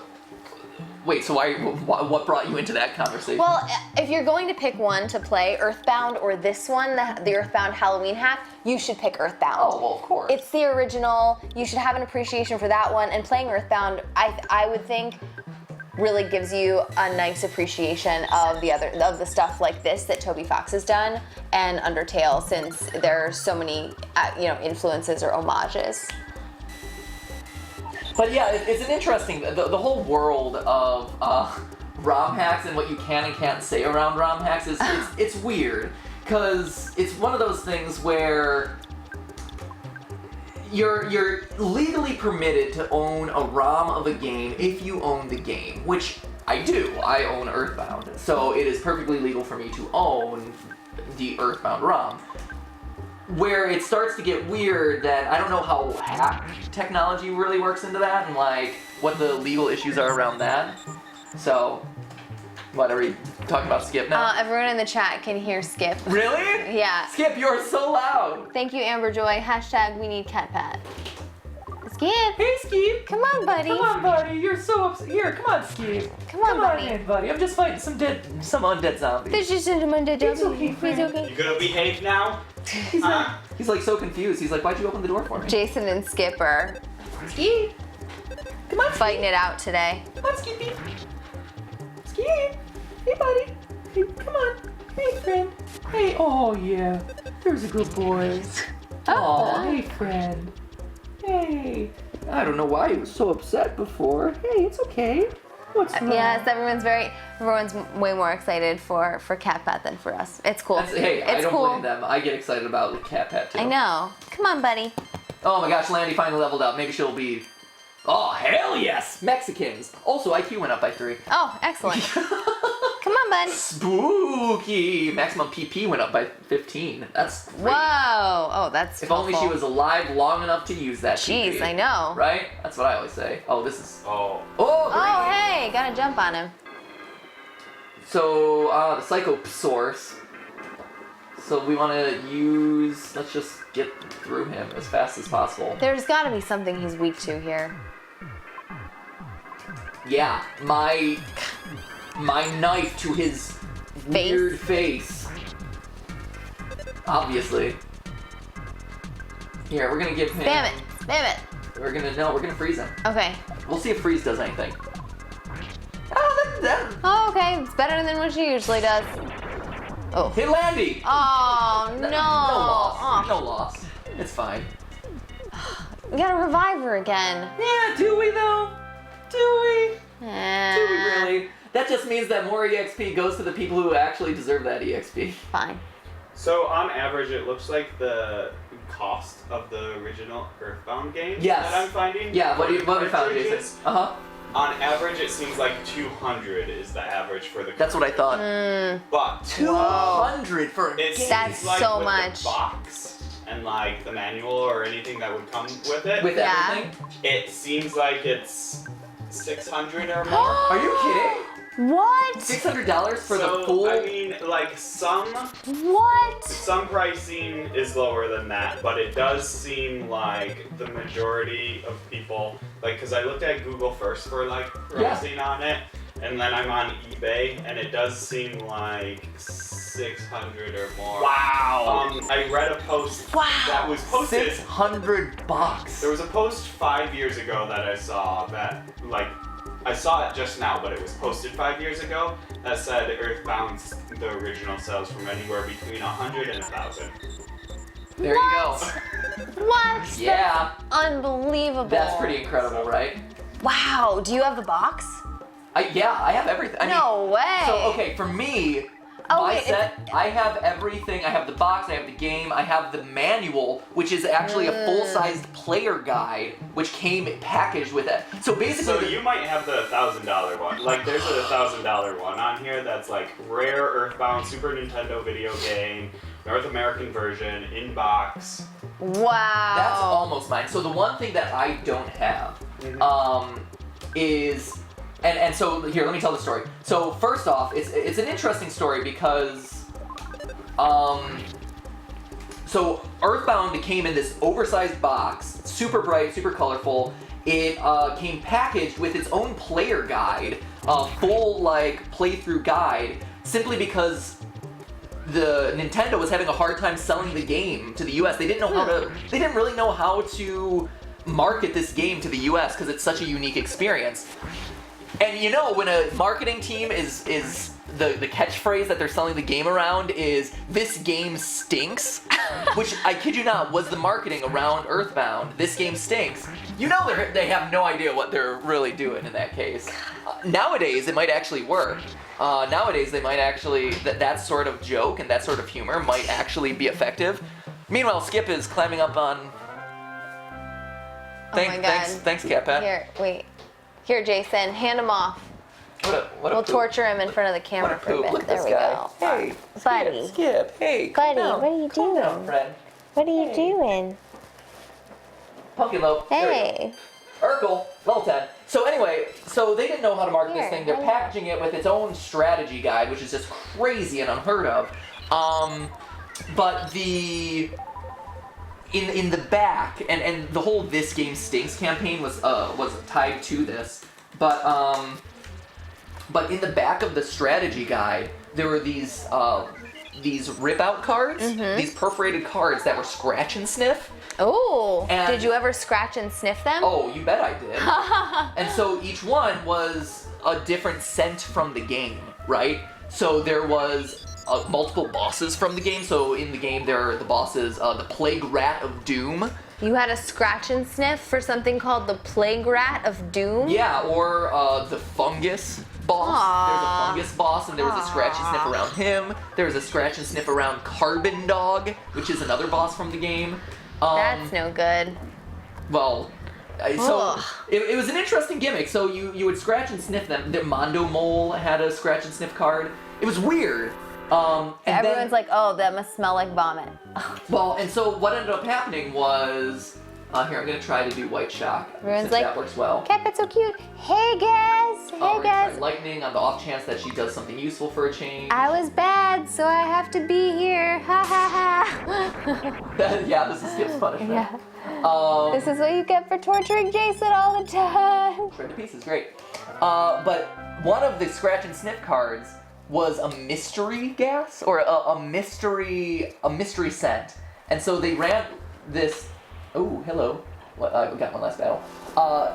Wait, so what brought you into that conversation? Well, if you're going to pick one to play, Earthbound or this one, the Earthbound Halloween hack, you should pick Earthbound. Oh, well, of course. It's the original. You should have an appreciation for that one. And playing Earthbound, I would think, really gives you a nice appreciation of the stuff like this that Toby Fox has done, and Undertale, since there are so many influences or homages. But yeah, it's an interesting, the whole world of ROM hacks and what you can and can't say around ROM hacks it's weird. Because it's one of those things where you're legally permitted to own a ROM of a game if you own the game, which I do. I own Earthbound, so it is perfectly legal for me to own the Earthbound ROM. Where it starts to get weird that I don't know how hack technology really works into that and like what the legal issues are around that. So, what are we talking about Skip now? Everyone in the chat can hear Skip. Really? Yeah. Skip, you're so loud. Thank you, Amber Joy. # we need cat pat. Skip. Hey, Skip. Come on, buddy. Come on, buddy. You're so upset. Here, come on, Skip. Come on, buddy. In, buddy. I'm just fighting some undead zombies. There's just an undead zombie. It's okay, friend. He's okay. You gonna behave now? He's like so confused. He's like, why'd you open the door for me? Jason and Skip are Skip. Come on, fighting it out today. Come on, Skippy. Skip. Hey, buddy. Hey, come on. Hey, friend. Hey, oh, yeah. There's a good boy. Oh, hey, friend. Hey. I don't know why he was so upset before. Hey, it's okay. What's wrong? Yes, everyone's way more excited for Cat Pat than for us. It's cool. Hey, it's I don't cool. blame them. I get excited about the Cat Pat too. I know. Come on, buddy. Oh my gosh, Landy finally leveled up. Maybe she'll be... Oh, hell yes! Mexicans. Also, IQ went up by 3. Oh, excellent. Come on, bud. Spooky! Maximum PP went up by 15. That's great. Whoa. Oh, that's If only she helpful. was alive long enough to use that Jeez, PP. I know. Right? That's what I always say. Oh, this is... Oh. Oh, Oh, hey, gotta jump on him. So, the Psycho Source. So we want to use... Let's just get through him as fast as possible. There's gotta be something he's weak to here. Yeah, my knife to his weird face. Obviously. Here, we're gonna give him... Spam it. Spam it. We're gonna freeze him. Okay. We'll see if freeze does anything. Oh, that Oh, okay. It's better than what she usually does. Oh. hit Landy! Oh, no. No loss. Oh. No loss. It's fine. We gotta revive her again. Yeah, do we though? Do we? Do we Eh, really? That just means that more EXP goes to the people who actually deserve that EXP. Fine. So on average, it looks like the cost of the original Earthbound game Yes. that I'm finding. Yeah, what we found, cartridges, Jason? Uh-huh. On average, it seems like 200 is the average for the. That's what I thought. But 200 for a it game. seems That's like so with much. The box and like the manual or anything that would come with it. With Yeah. everything? It seems like it's 600 or more. Are you kidding? What? $600 for So, the full... I mean, like some What? pricing is lower than that, but it does seem like the majority of people, like, because I looked at Google first for like pricing on it, and then I'm on eBay, and it does seem like 600 or more. Wow. I read a post that was posted. $600. There was a post 5 years ago that I saw that, like, I saw it just now, but it was posted 5 years ago, that said Earthbound, the original, sells from anywhere between 100 and 1,000. There you go. What? Yeah. Unbelievable. That's pretty incredible, right? Wow. Do you have the box? Yeah, I have everything. I mean, No way. So, okay, for me, Oh, my wait, set, I have everything. I have the box, I have the game, I have the manual, which is actually a full-sized player guide, which came packaged with it. So basically... So you might have the $1,000 one. Like, there's a $1,000 one on here that's like rare Earthbound Super Nintendo video game, North American version, in box. Wow. That's almost mine. So the one thing that I don't have is... And so, here, let me tell the story. So, first off, it's an interesting story because, so Earthbound came in this oversized box, super bright, super colorful. It came packaged with its own player guide, full, like, playthrough guide, simply because the Nintendo was having a hard time selling the game to the US. They didn't know how to, they didn't really know how to market this game to the US because it's such a unique experience. And you know, when a marketing team is the catchphrase that they're selling the game around is "This game stinks," which I kid you not was the marketing around Earthbound. This game stinks. You know they have no idea what they're really doing in that case. Nowadays, it might actually work. Nowadays, they might actually that sort of joke and that sort of humor might actually be effective. Meanwhile, Skip is climbing up on. Oh my God. Thanks, Cat Pat. Here, wait. Here, Jason, hand him off. We'll torture him in front of the camera for a bit. Look at There this we guy. go. Hey, Buddy. Skip. Hey, Buddy, calm down. what are you Calm doing? down, friend. What are you doing? Pumpkin Loaf. There we go. Hey. Urkel, level 10. So anyway, they didn't know how to market this Here, thing. They're I know. packaging it with its own strategy guide, which is just crazy and unheard of. But in the back, and the whole "This Game Stinks" campaign was tied to this. But in the back of the strategy guide, there were these rip-out cards, these perforated cards that were scratch and sniff. Oh, And- did you ever scratch and sniff them? Oh, you bet I did. And so each one was a different scent from the game, right? So there was multiple bosses from the game. So in the game, there are the bosses, the Plague Rat of Doom. You had a scratch and sniff for something called the Plague Rat of Doom? Yeah, or the Fungus boss. Aww. There's a Fungus boss, and there was a scratch and sniff around him. There was a scratch and sniff around Carbon Dog, which is another boss from the game. That's no good. Well, it was an interesting gimmick. So you would scratch and sniff them. The Mondo Mole had a scratch and sniff card. It was weird. Everyone's like, oh, that must smell like vomit. Well, and so what ended up happening was, here, I'm gonna try to do White Shock. Everyone's since like, that works well. Cat, that's so cute. Hey, guys. Hey, We're gonna guys. try Lightning on the off chance that she does something useful for a change. I was bad, so I have to be here. Ha ha ha. Yeah, this is Skip's punishment. Yeah. This is what you get for torturing Jason all the time. Shred to pieces, great. But one of the scratch and sniff cards was a mystery gas or a mystery scent, and so they ran this. Oh, hello. I got one last battle.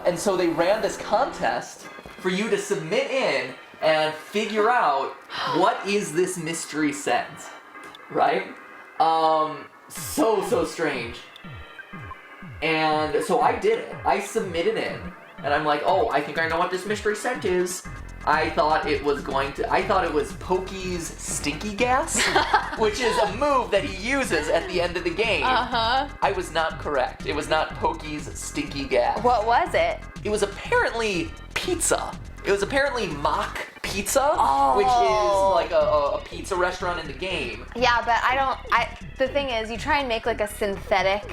And so they ran this contest for you to submit in and figure out what is this mystery scent, right? So strange. And so I did it. I submitted in, and I'm like, oh, I think I know what this mystery scent is. I thought it was Pokey's Stinky Gas, which is a move that he uses at the end of the game. I was not correct. It was not Pokey's Stinky Gas. What was it? It was apparently pizza. It was apparently Mock Pizza, which Oh. is like a pizza restaurant in the game. Yeah, but the thing is, you try and make like a synthetic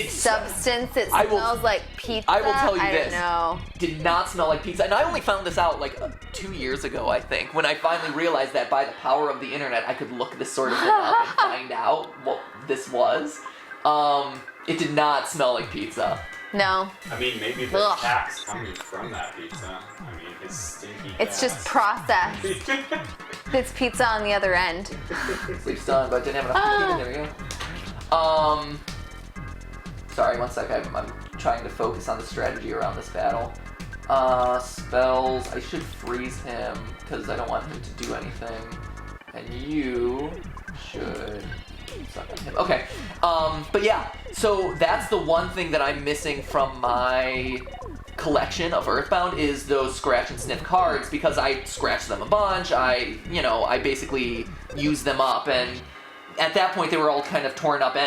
substance. It I will- smells like pizza. I will tell you I this. don't know. Did not smell like pizza. And I only found this out like 2 years ago, I think, when I finally realized that by the power of the internet, I could look this sort of thing up and find out what this was. It did not smell like pizza. No. I mean, maybe the Ugh. cat's coming from that pizza. I mean, it's stinky. It's just processed. It's pizza on the other end. Sleep's done, but didn't have enough to There we go. Sorry, one sec. I'm trying to focus on the strategy around this battle. Spells. I should freeze him because I don't want him to do anything. And you should suck on him. Okay. But yeah. So that's the one thing that I'm missing from my collection of Earthbound is those scratch and sniff cards because I scratched them a bunch. I basically used them up, and at that point they were all kind of torn up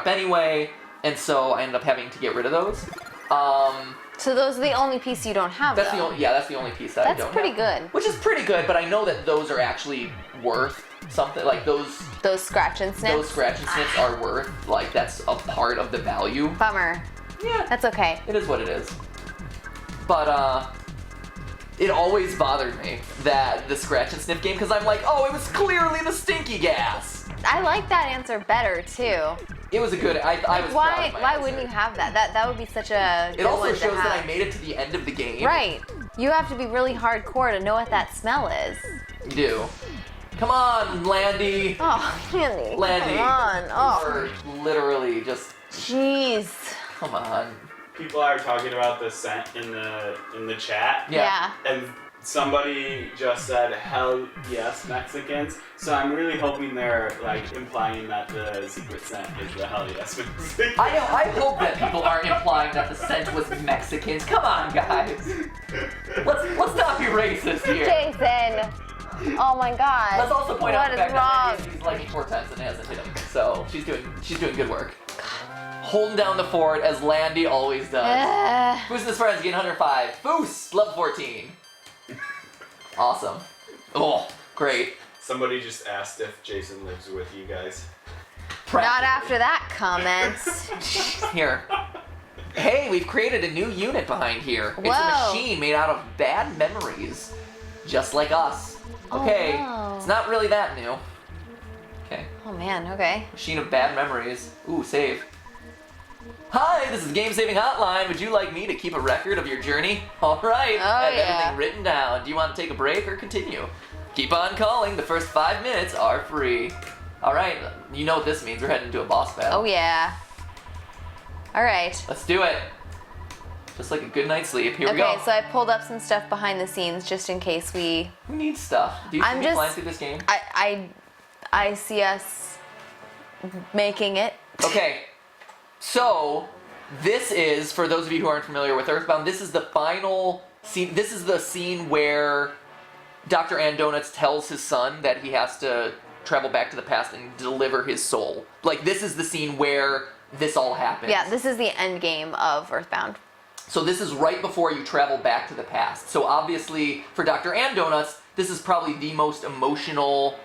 anyway. And so I ended up having to get rid of those. So those are the only piece you don't have. That's though. the only that's the only piece that I don't That's pretty have. good. Which is pretty good, but I know that those are actually worth something. Like those scratch and sniffs. those scratch and sniffs are worth, like, that's a part of the value. Bummer. Yeah. That's okay. It is what it is. But it always bothered me that the scratch and sniff game, because I'm like, oh, it was clearly the stinky gas. I like that answer better too. It was a good. I was proud Why? of my Why answer. wouldn't you have that? That would be such a. It good also one to shows that have. I made it to the end of the game. Right. You have to be really hardcore to know what that smell is. You do. Come on, Landy. Oh, Landy. Landy. Come on. Oh. You're literally just. Jeez. Come on. People are talking about the scent in the chat. Yeah. And somebody just said, hell yes, Mexicans. So I'm really hoping they're like implying that the secret scent is the hell yes Mexicans. I know, I hope that people aren't implying that the scent was Mexicans. Come on, guys. Let's not be racist here. Jason. Oh my God. Let's also point out the fact wrong? that he's liking 4 times and hasn't hit him. So she's doing good work. Holding down the fort as Landy always does. Foos and his friends getting 105. Foos, level 14. Awesome. Oh, great. Somebody just asked if Jason lives with you guys. Not after that comment. Here. Hey, we've created a new unit behind here. It's a Whoa. machine made out of bad memories. Just like us. Okay, wow. It's not really that new. Okay. Oh man, okay. Machine of bad memories. Ooh, save. Hi, this is Game Saving Hotline. Would you like me to keep a record of your journey? All right, I have everything written down. Do you want to take a break or continue? Keep on calling. The first 5 minutes are free. All right, you know what this means. We're heading to a boss battle. Oh yeah. All right. Let's do it. Just like a good night's sleep. Here we go. Okay, so I pulled up some stuff behind the scenes just in case we. Who needs stuff? Do you see me flying through this game? I see us making it. Okay. So, this is, for those of you who aren't familiar with Earthbound, this is the final scene. This is the scene where Dr. Andonuts tells his son that he has to travel back to the past and deliver his soul. Like, this is the scene where this all happens. Yeah, this is the end game of Earthbound. So this is right before you travel back to the past. So obviously, for Dr. Andonuts, this is probably the most emotional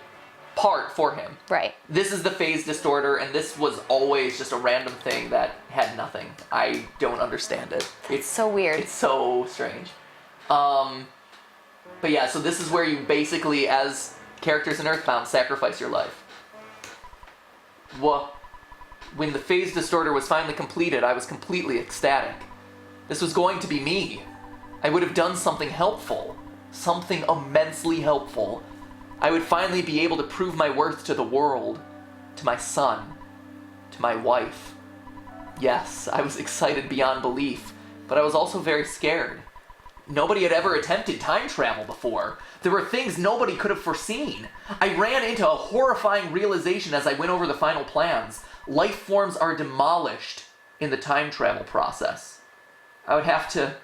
part for him. Right. This is the phase distorter, and this was always just a random thing that had nothing. I don't understand it. It's so weird. It's so strange. But yeah, so this is where you basically, as characters in Earthbound, sacrifice your life. Well, when the phase distorter was finally completed, I was completely ecstatic. This was going to be me. I would have done something helpful. Something immensely helpful. I would finally be able to prove my worth to the world, to my son, to my wife. Yes, I was excited beyond belief, but I was also very scared. Nobody had ever attempted time travel before. There were things nobody could have foreseen. I ran into a horrifying realization as I went over the final plans. Life forms are demolished in the time travel process. I had to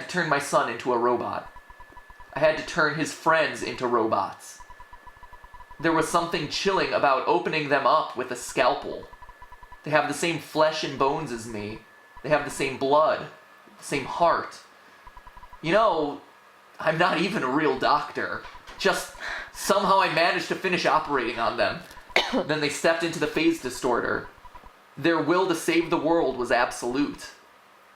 turn my son into a robot. I had to turn his friends into robots. There was something chilling about opening them up with a scalpel. They have the same flesh and bones as me. They have the same blood, the same heart. You know, I'm not even a real doctor. Just somehow I managed to finish operating on them. Then they stepped into the phase distorter. Their will to save the world was absolute.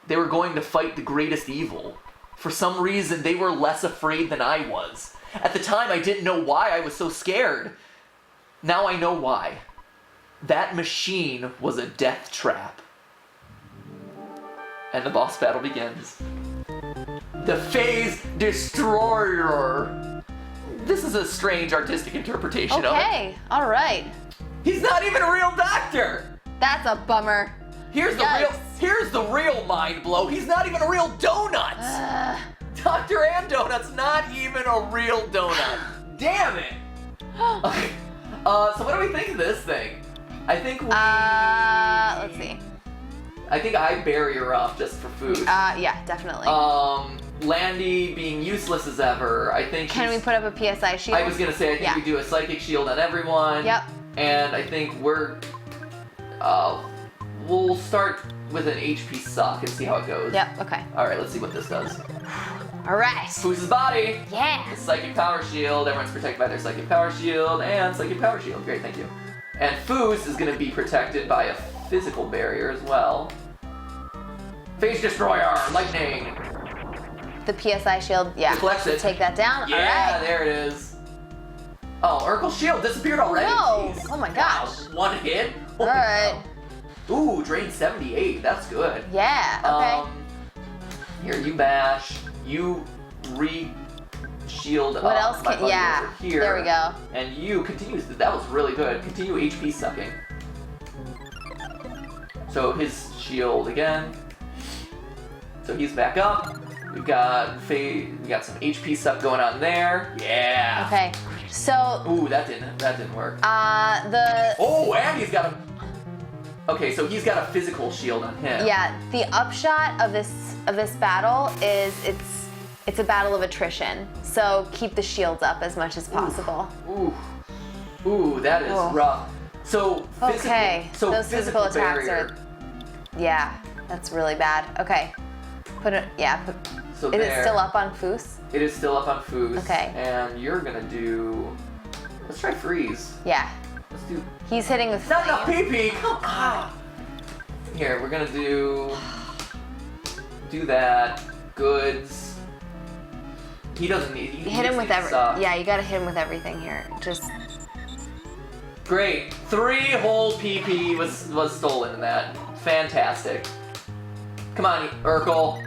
They were going to fight the greatest evil. For some reason, they were less afraid than I was. At the time, I didn't know why I was so scared. Now I know why. That machine was a death trap. And the boss battle begins. The Phase Destroyer. This is a strange artistic interpretation of it. Okay, all right. He's not even a real doctor. That's a bummer. Here's the real mind blow. He's not even a real donut. Dr. Andonuts, not even a real donut. Damn it. Okay. So what do we think of this thing? I think we... let's see. I think I bury her up just for food. Yeah, definitely. Landy being useless as ever. I think Can we put up a PSI shield? I was gonna say, I think we do a psychic shield on everyone. Yep. And I think we'll start with an HP suck and see how it goes. Yep, okay. Alright, let's see what this does. Alright. Foos' body. Yeah. The psychic power shield. Everyone's protected by their psychic power shield and psychic power shield. Great, thank you. And Foos is gonna be protected by a physical barrier as well. Phase Destroyer, lightning. The PSI shield, yeah. Deflects it. Take that down. Yeah, Alright. there it is. Oh, Urkel's shield disappeared already. No. Jeez. Oh my gosh. Wow, one hit. Holy Alright. cow. Ooh, drain 78. That's good. Yeah, okay. Here, you bash. You re-shield What else my can, buddy yeah. over here. There we go. And you continue. That was really good. Continue HP sucking. So his shield again. So he's back up. We got some HP stuff going on there. Yeah. Okay. So. Ooh, that didn't work. Oh, and he's got a. Okay, so he's got a physical shield on him. Yeah. The upshot of this battle is it's a battle of attrition. So keep the shields up as much as possible. Ooh, that is rough. So those physical attacks barrier. Yeah, that's really bad. Okay. Is it still up on Foos? It is still up on Foos. Okay. And you're gonna do. Let's try freeze. Yeah. Let's do. He's hitting with. Not enough PP. Come on. Here, we're gonna do that. Goods. He doesn't need. Hit him with everything. Yeah, you gotta hit him with everything here. Just. Great. 3 whole PP was stolen in that. Fantastic. Come on, Urkel.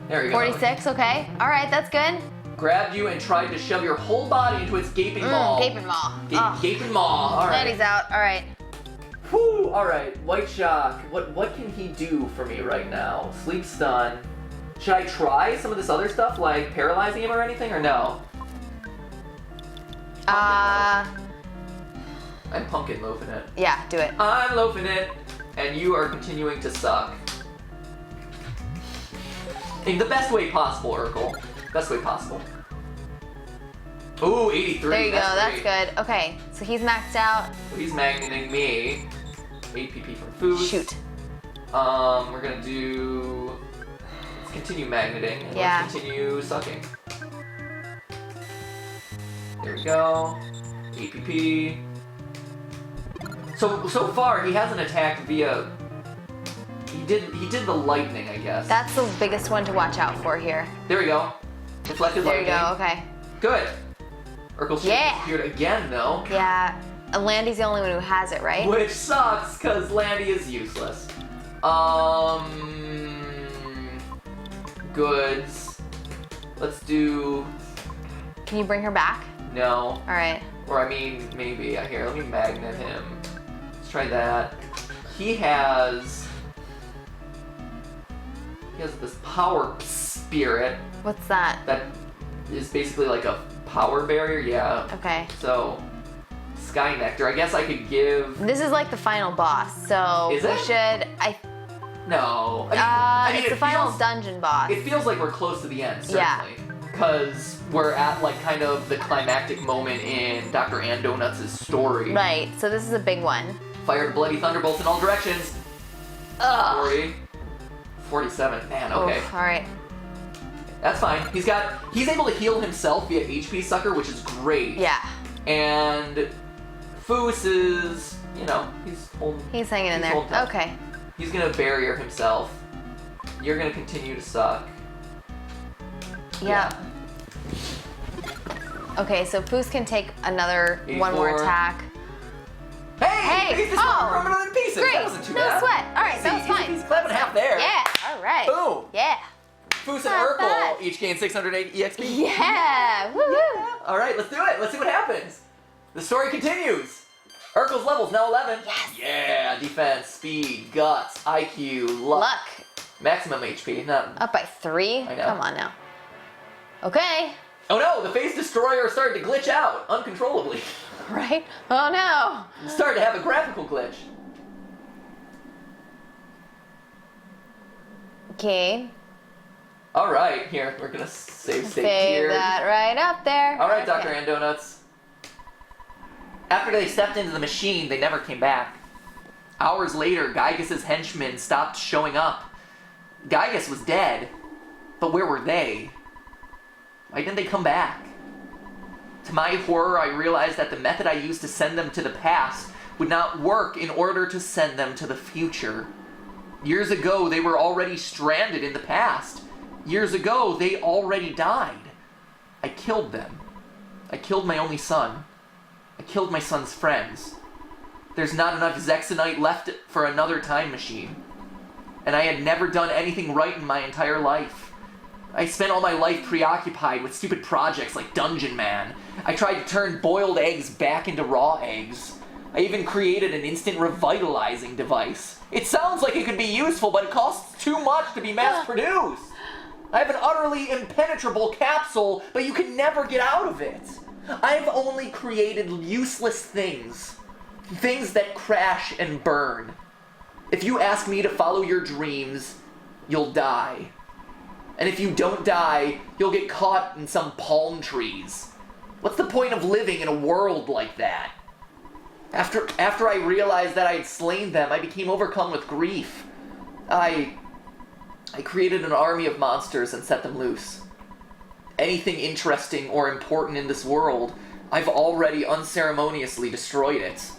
There you go. 46, okay. All right, that's good. Grabbed you and tried to shove your whole body into its gaping maw. Gaping maw. Gaping maw. All right. Landy's out. All right. Whew. All right. White Shock. What can he do for me right now? Sleep stun. Should I try some of this other stuff, like paralyzing him or anything, or no? I'm pumpkin loafing it. Yeah, do it. I'm loafing it, and you are continuing to suck. In the best way possible, Urkel. Best way possible. Ooh, 83. There you go, that's good. Okay, so he's maxed out. So he's magneting me. 8 PP from food. Shoot. We're gonna do. Let's continue magneting. And let's continue sucking. There we go. 8 PP. So far he hasn't attacked via. He did the lightning, I guess. That's the biggest one to watch out for here. There we go. Deflected lightning. There you go, okay. Good. Urkel's disappeared again, though. Yeah. Landy's the only one who has it, right? Which sucks, because Landy is useless. Goods. Let's do... Can you bring her back? No. Alright. Or, I mean, maybe. Here, let me magnet him. Let's try that. He has this power spirit. What's that? That is basically like a power barrier, yeah. Okay. So, Sky Nectar. I guess I could give... This is like the final boss, so is it? We should... No. It's the final dungeon boss. It feels like we're close to the end, certainly. Because we're at like kind of the climactic moment in Dr. Andonuts' story. Right, so this is a big one. Fired bloody thunderbolts in all directions. Ugh. 47. Man, okay. Oof, all right. That's fine. He's able to heal himself via HP Sucker, which is great. Yeah. And Foos is, he's hanging in there. Okay. He's gonna barrier himself. You're gonna continue to suck. Yeah. Okay, so Foos can take one more attack. Hey! From another pieces. Great. That wasn't too no bad. Sweat. All right, that was fine. He's clapping half there. Yeah. All right. Boom. Yeah. Foos and Urkel each gain 680 EXP. Yeah. Woo-hoo. Yeah. All right, let's do it. Let's see what happens. The story continues. Urkel's level's now 11. Yes. Yeah. Defense, speed, guts, IQ, luck. Maximum HP. Not up by 3. I know. Come on now. Okay. Oh no! The Phase Destroyer started to glitch out uncontrollably. Right? Oh no! It started to have a graphical glitch. Okay. All right, here we're gonna save state Save here. that right up there. All right, okay. Dr. Andonuts. After they stepped into the machine, they never came back. Hours later, Gygas's henchmen stopped showing up. Gygas was dead, but where were they? Why didn't they come back? To my horror, I realized that the method I used to send them to the past would not work in order to send them to the future. Years ago, they were already stranded in the past. Years ago, they already died. I killed them. I killed my only son. I killed my son's friends. There's not enough Zexonite left for another time machine. And I had never done anything right in my entire life. I spent all my life preoccupied with stupid projects like Dungeon Man. I tried to turn boiled eggs back into raw eggs. I even created an instant revitalizing device. It sounds like it could be useful, but it costs too much to be mass-produced. I have an utterly impenetrable capsule, but you can never get out of it. I've only created useless things. Things that crash and burn. If you ask me to follow your dreams, you'll die. And if you don't die, you'll get caught in some palm trees. What's the point of living in a world like that? After I realized that I had slain them, I became overcome with grief. I created an army of monsters and set them loose. Anything interesting or important in this world, I've already unceremoniously destroyed it.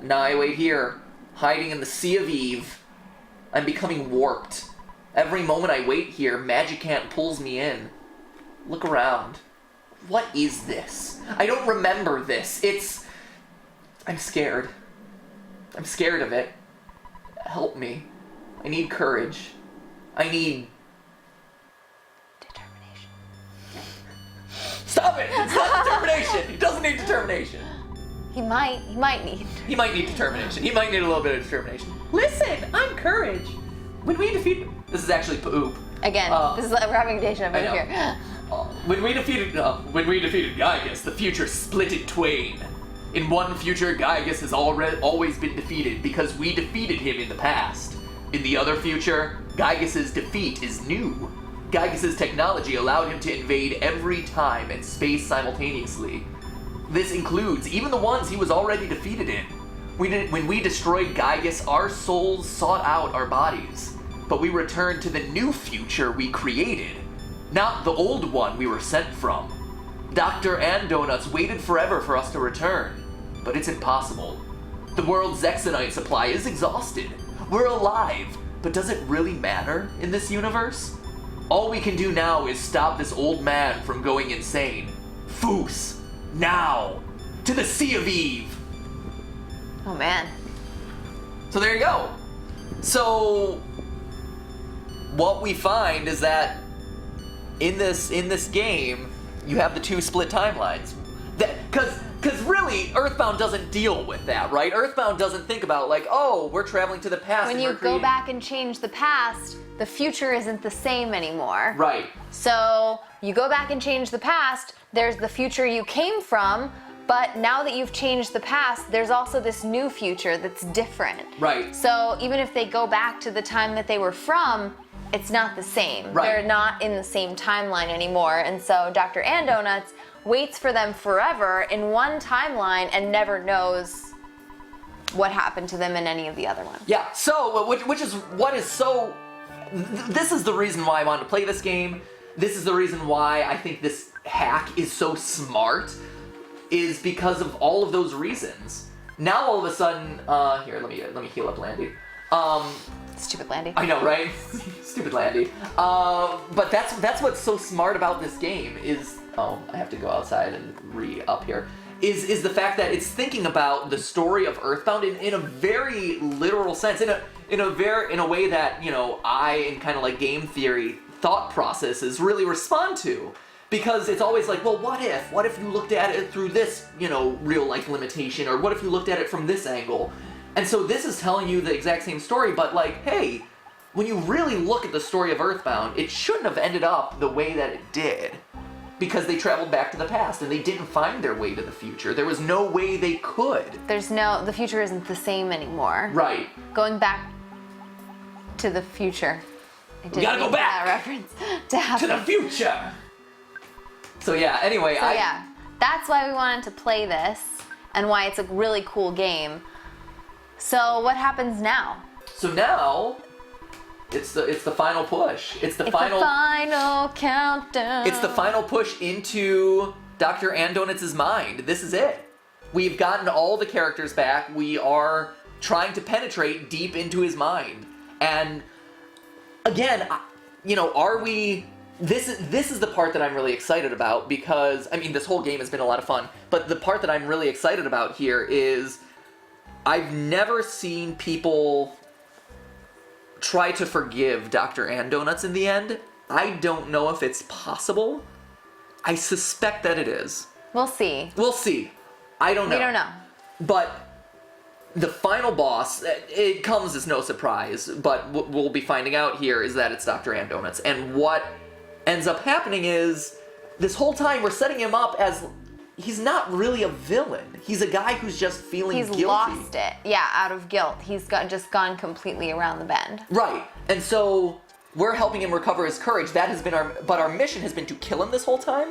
Now I wait here, hiding in the Sea of Eve. I'm becoming warped. Every moment I wait here, Magicant pulls me in. Look around. What is this? I don't remember this. I'm scared. I'm scared of it. Help me. I need courage. I need... determination. Stop it! It's not determination! He doesn't need determination. He might need. He might need determination. He might need a little bit of determination. Listen, I'm courage. When we defeat... This is actually poop. Again, this is like we're having a deja vu here. When we defeated Gygus, the future split in twain. In one future, Gygus has always been defeated because we defeated him in the past. In the other future, Gygus's defeat is new. Gygus's technology allowed him to invade every time and space simultaneously. This includes even the ones he was already defeated in. When we destroyed Gygus, our souls sought out our bodies, but we returned to the new future we created, not the old one we were sent from. Dr. Andonuts waited forever for us to return, but it's impossible. The world's Zexonite supply is exhausted. We're alive, but does it really matter in this universe? All we can do now is stop this old man from going insane. Foos, now, to the Sea of Eve. Oh man. So there you go. So what we find is that in this game, you have the two split timelines. Because really, Earthbound doesn't deal with that, right? Earthbound doesn't think about like, oh, we're traveling to the past. When you go back and change the past, the future isn't the same anymore. Right. So you go back and change the past, there's the future you came from, but now that you've changed the past, there's also this new future that's different. Right. So even if they go back to the time that they were from, it's not the same. Right. They're not in the same timeline anymore. And so Dr. Andonuts waits for them forever in one timeline and never knows what happened to them in any of the other ones. Yeah, so, which is what is so... This is the reason why I wanted to play this game. This is the reason why I think this hack is so smart, is because of all of those reasons. Now all of a sudden, here, let me heal up Landy. Stupid Landy. I know, right? Stupid Landy. But that's what's so smart about this game is, oh, I have to go outside and re-up here, is the fact that it's thinking about the story of Earthbound in a very literal sense, in a way that, you know, I, in kind of like game theory thought processes really respond to. Because it's always like, well, what if you looked at it through this, you know, real life limitation, or what if you looked at it from this angle? And so this is telling you the exact same story, but like, hey, when you really look at the story of Earthbound, it shouldn't have ended up the way that it did. Because they traveled back to the past and they didn't find their way to the future. There was no way they could. The future isn't the same anymore. Right. Going back to the future. We gotta go back! That reference to happen. To the future! So yeah, anyway, yeah, that's why we wanted to play this and why it's a really cool game. So what happens now? So now, it's the final push. It's the final countdown. It's the final push into Dr. Andonuts' mind. This is it. We've gotten all the characters back. We are trying to penetrate deep into his mind. And again, you know, are we... This is the part that I'm really excited about because, I mean, this whole game has been a lot of fun, but the part that I'm really excited about here is I've never seen people try to forgive Dr. Andonuts in the end. I don't know if it's possible. I suspect that it is. We'll see. We'll see. I don't know. We don't know. But the final boss, it comes as no surprise, but what we'll be finding out here is that it's Dr. Andonuts. And what ends up happening is, this whole time we're setting him up as, he's not really a villain. He's a guy who's just feeling guilty. He's lost it. Yeah, out of guilt. He's just gone completely around the bend. Right. And so we're helping him recover his courage. That has been but our mission has been to kill him this whole time.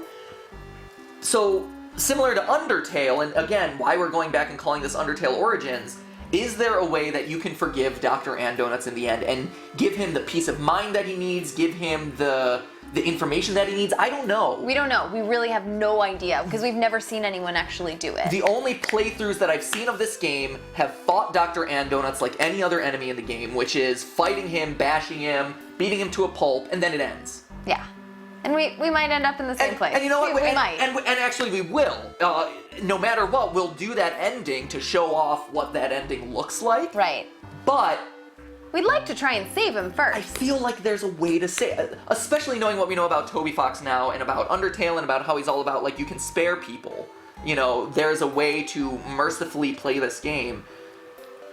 So, similar to Undertale, and again, why we're going back and calling this Undertale Origins, is there a way that you can forgive Dr. Andonuts in the end and give him the peace of mind that he needs, give him the information that he needs? I don't know. We don't know. We really have no idea because we've never seen anyone actually do it. The only playthroughs that I've seen of this game have fought Dr. Andonuts like any other enemy in the game, which is fighting him, bashing him, beating him to a pulp, and then it ends. Yeah. And we might end up in the same place. And you know what? We might. And actually we will. No matter what, we'll do that ending to show off what that ending looks like. Right. But we'd like to try and save him first. I feel like there's a way to save, especially knowing what we know about Toby Fox now and about Undertale and about how he's all about, like, you can spare people. You know, there's a way to mercifully play this game.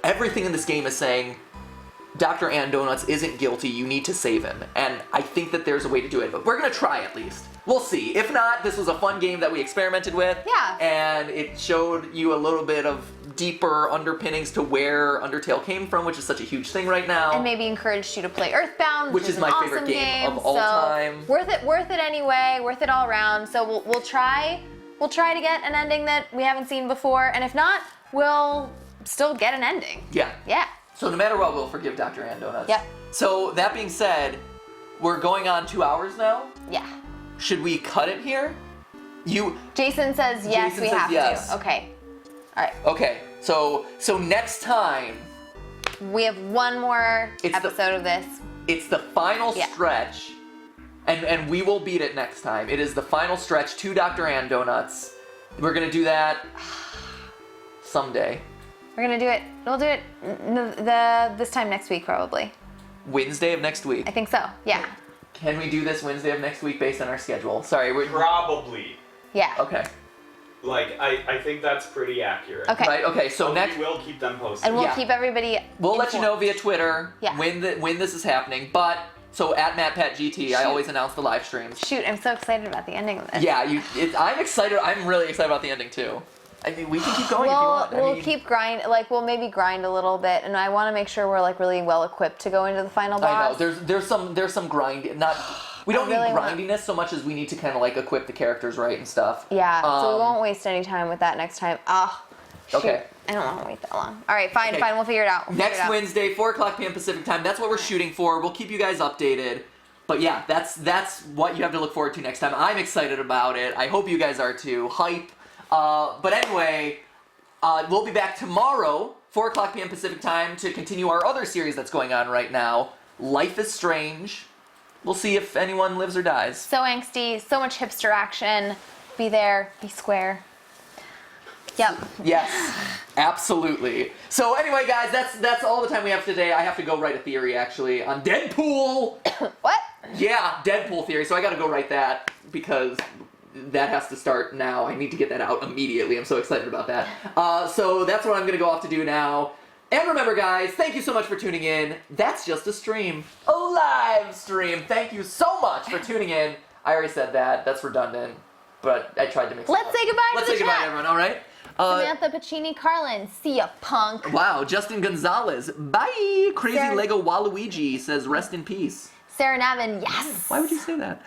Everything in this game is saying, Dr. Andonuts isn't guilty, you need to save him. And I think that there's a way to do it, but we're gonna try at least. We'll see. If not, this was a fun game that we experimented with. Yeah. And it showed you a little bit of deeper underpinnings to where Undertale came from, which is such a huge thing right now. And maybe encouraged you to play Earthbound, which is an my awesome favorite game of all time. Worth it anyway, worth it all around. So we'll try to get an ending that we haven't seen before, and if not, we'll still get an ending. Yeah. Yeah. So no matter what, we'll forgive Dr. Andonuts. Yep. So that being said, we're going on 2 hours now. Yeah. Should we cut it here? Jason says yes, Jason we says have yes. to. Okay. All right. Okay. So next time we have one more episode of this. It's the final stretch, and we will beat it next time. It is the final stretch to Dr. Andonuts. We're gonna do that someday. We're gonna do it. We'll do it this time next week, probably. Wednesday of next week. I think so. Yeah. Can we do this Wednesday of next week based on our schedule? Sorry, we're Probably. Yeah. Okay. Like, I think that's pretty accurate. Okay. Right. Okay. So next we will keep them posted. And we'll keep everybody. We'll let you know via Twitter Yeah. when this is happening. But so at MattPatGT, I always announce the live streams. Shoot, I'm so excited about the ending of this. Yeah, I'm excited. I'm really excited about the ending too. I mean, we can keep going if you want. We'll keep grind. Like, we'll maybe grind a little bit, and I want to make sure we're like really well equipped to go into the final boss. I know. There's some grind. We don't need grindiness so much as we need to kind of like equip the characters right and stuff. Yeah. So we won't waste any time with that next time. Shoot. Okay. I don't want to wait that long. All right, fine. We'll figure it out. Next Wednesday, 4:00 p.m. Pacific time. That's what we're shooting for. We'll keep you guys updated. But yeah, that's what you have to look forward to next time. I'm excited about it. I hope you guys are too. Hype. But anyway, we'll be back tomorrow, 4:00 p.m. Pacific time, to continue our other series that's going on right now, Life is Strange. We'll see if anyone lives or dies. So angsty, so much hipster action. Be there, be square. Yep. Yes, absolutely. So anyway, guys, that's all the time we have today. I have to go write a theory, actually, on Deadpool. What? Yeah, Deadpool theory. So I gotta go write that, because that has to start now. I need to get that out immediately. I'm so excited about that. So that's what I'm gonna go off to do now. And remember, guys, thank you so much for tuning in. That's just a stream. A live stream. Thank you so much for tuning in. I already said that. That's redundant. But I tried to mix it up. Let's say goodbye Let's to the say goodbye, chat. everyone, all right? Samantha Pacini Carlin. See ya, punk. Wow, Justin Gonzalez. Bye. Crazy Sarah- Lego Waluigi says rest in peace. Sarah Navin. Yes. Why would you say that?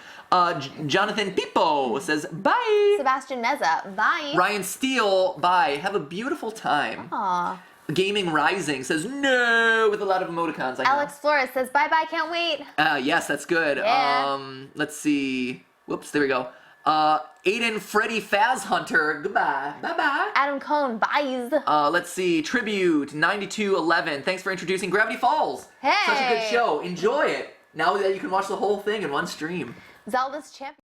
Jonathan Pipo says bye. Sebastian Meza. Bye. Ryan Steele. Bye. Have a beautiful time. Aw. Gaming Rising says no with a lot of emoticons. I know. Alex Flores says bye bye, can't wait. Yes, that's good. Yeah. Let's see. Whoops, there we go. Aiden Freddy Faz Hunter. Goodbye. Bye bye. Adam Cohn, byes. Let's see. Tribute 9211. Thanks for introducing Gravity Falls. Hey. Such a good show. Enjoy it. Now that you can watch the whole thing in one stream. Zelda's champion.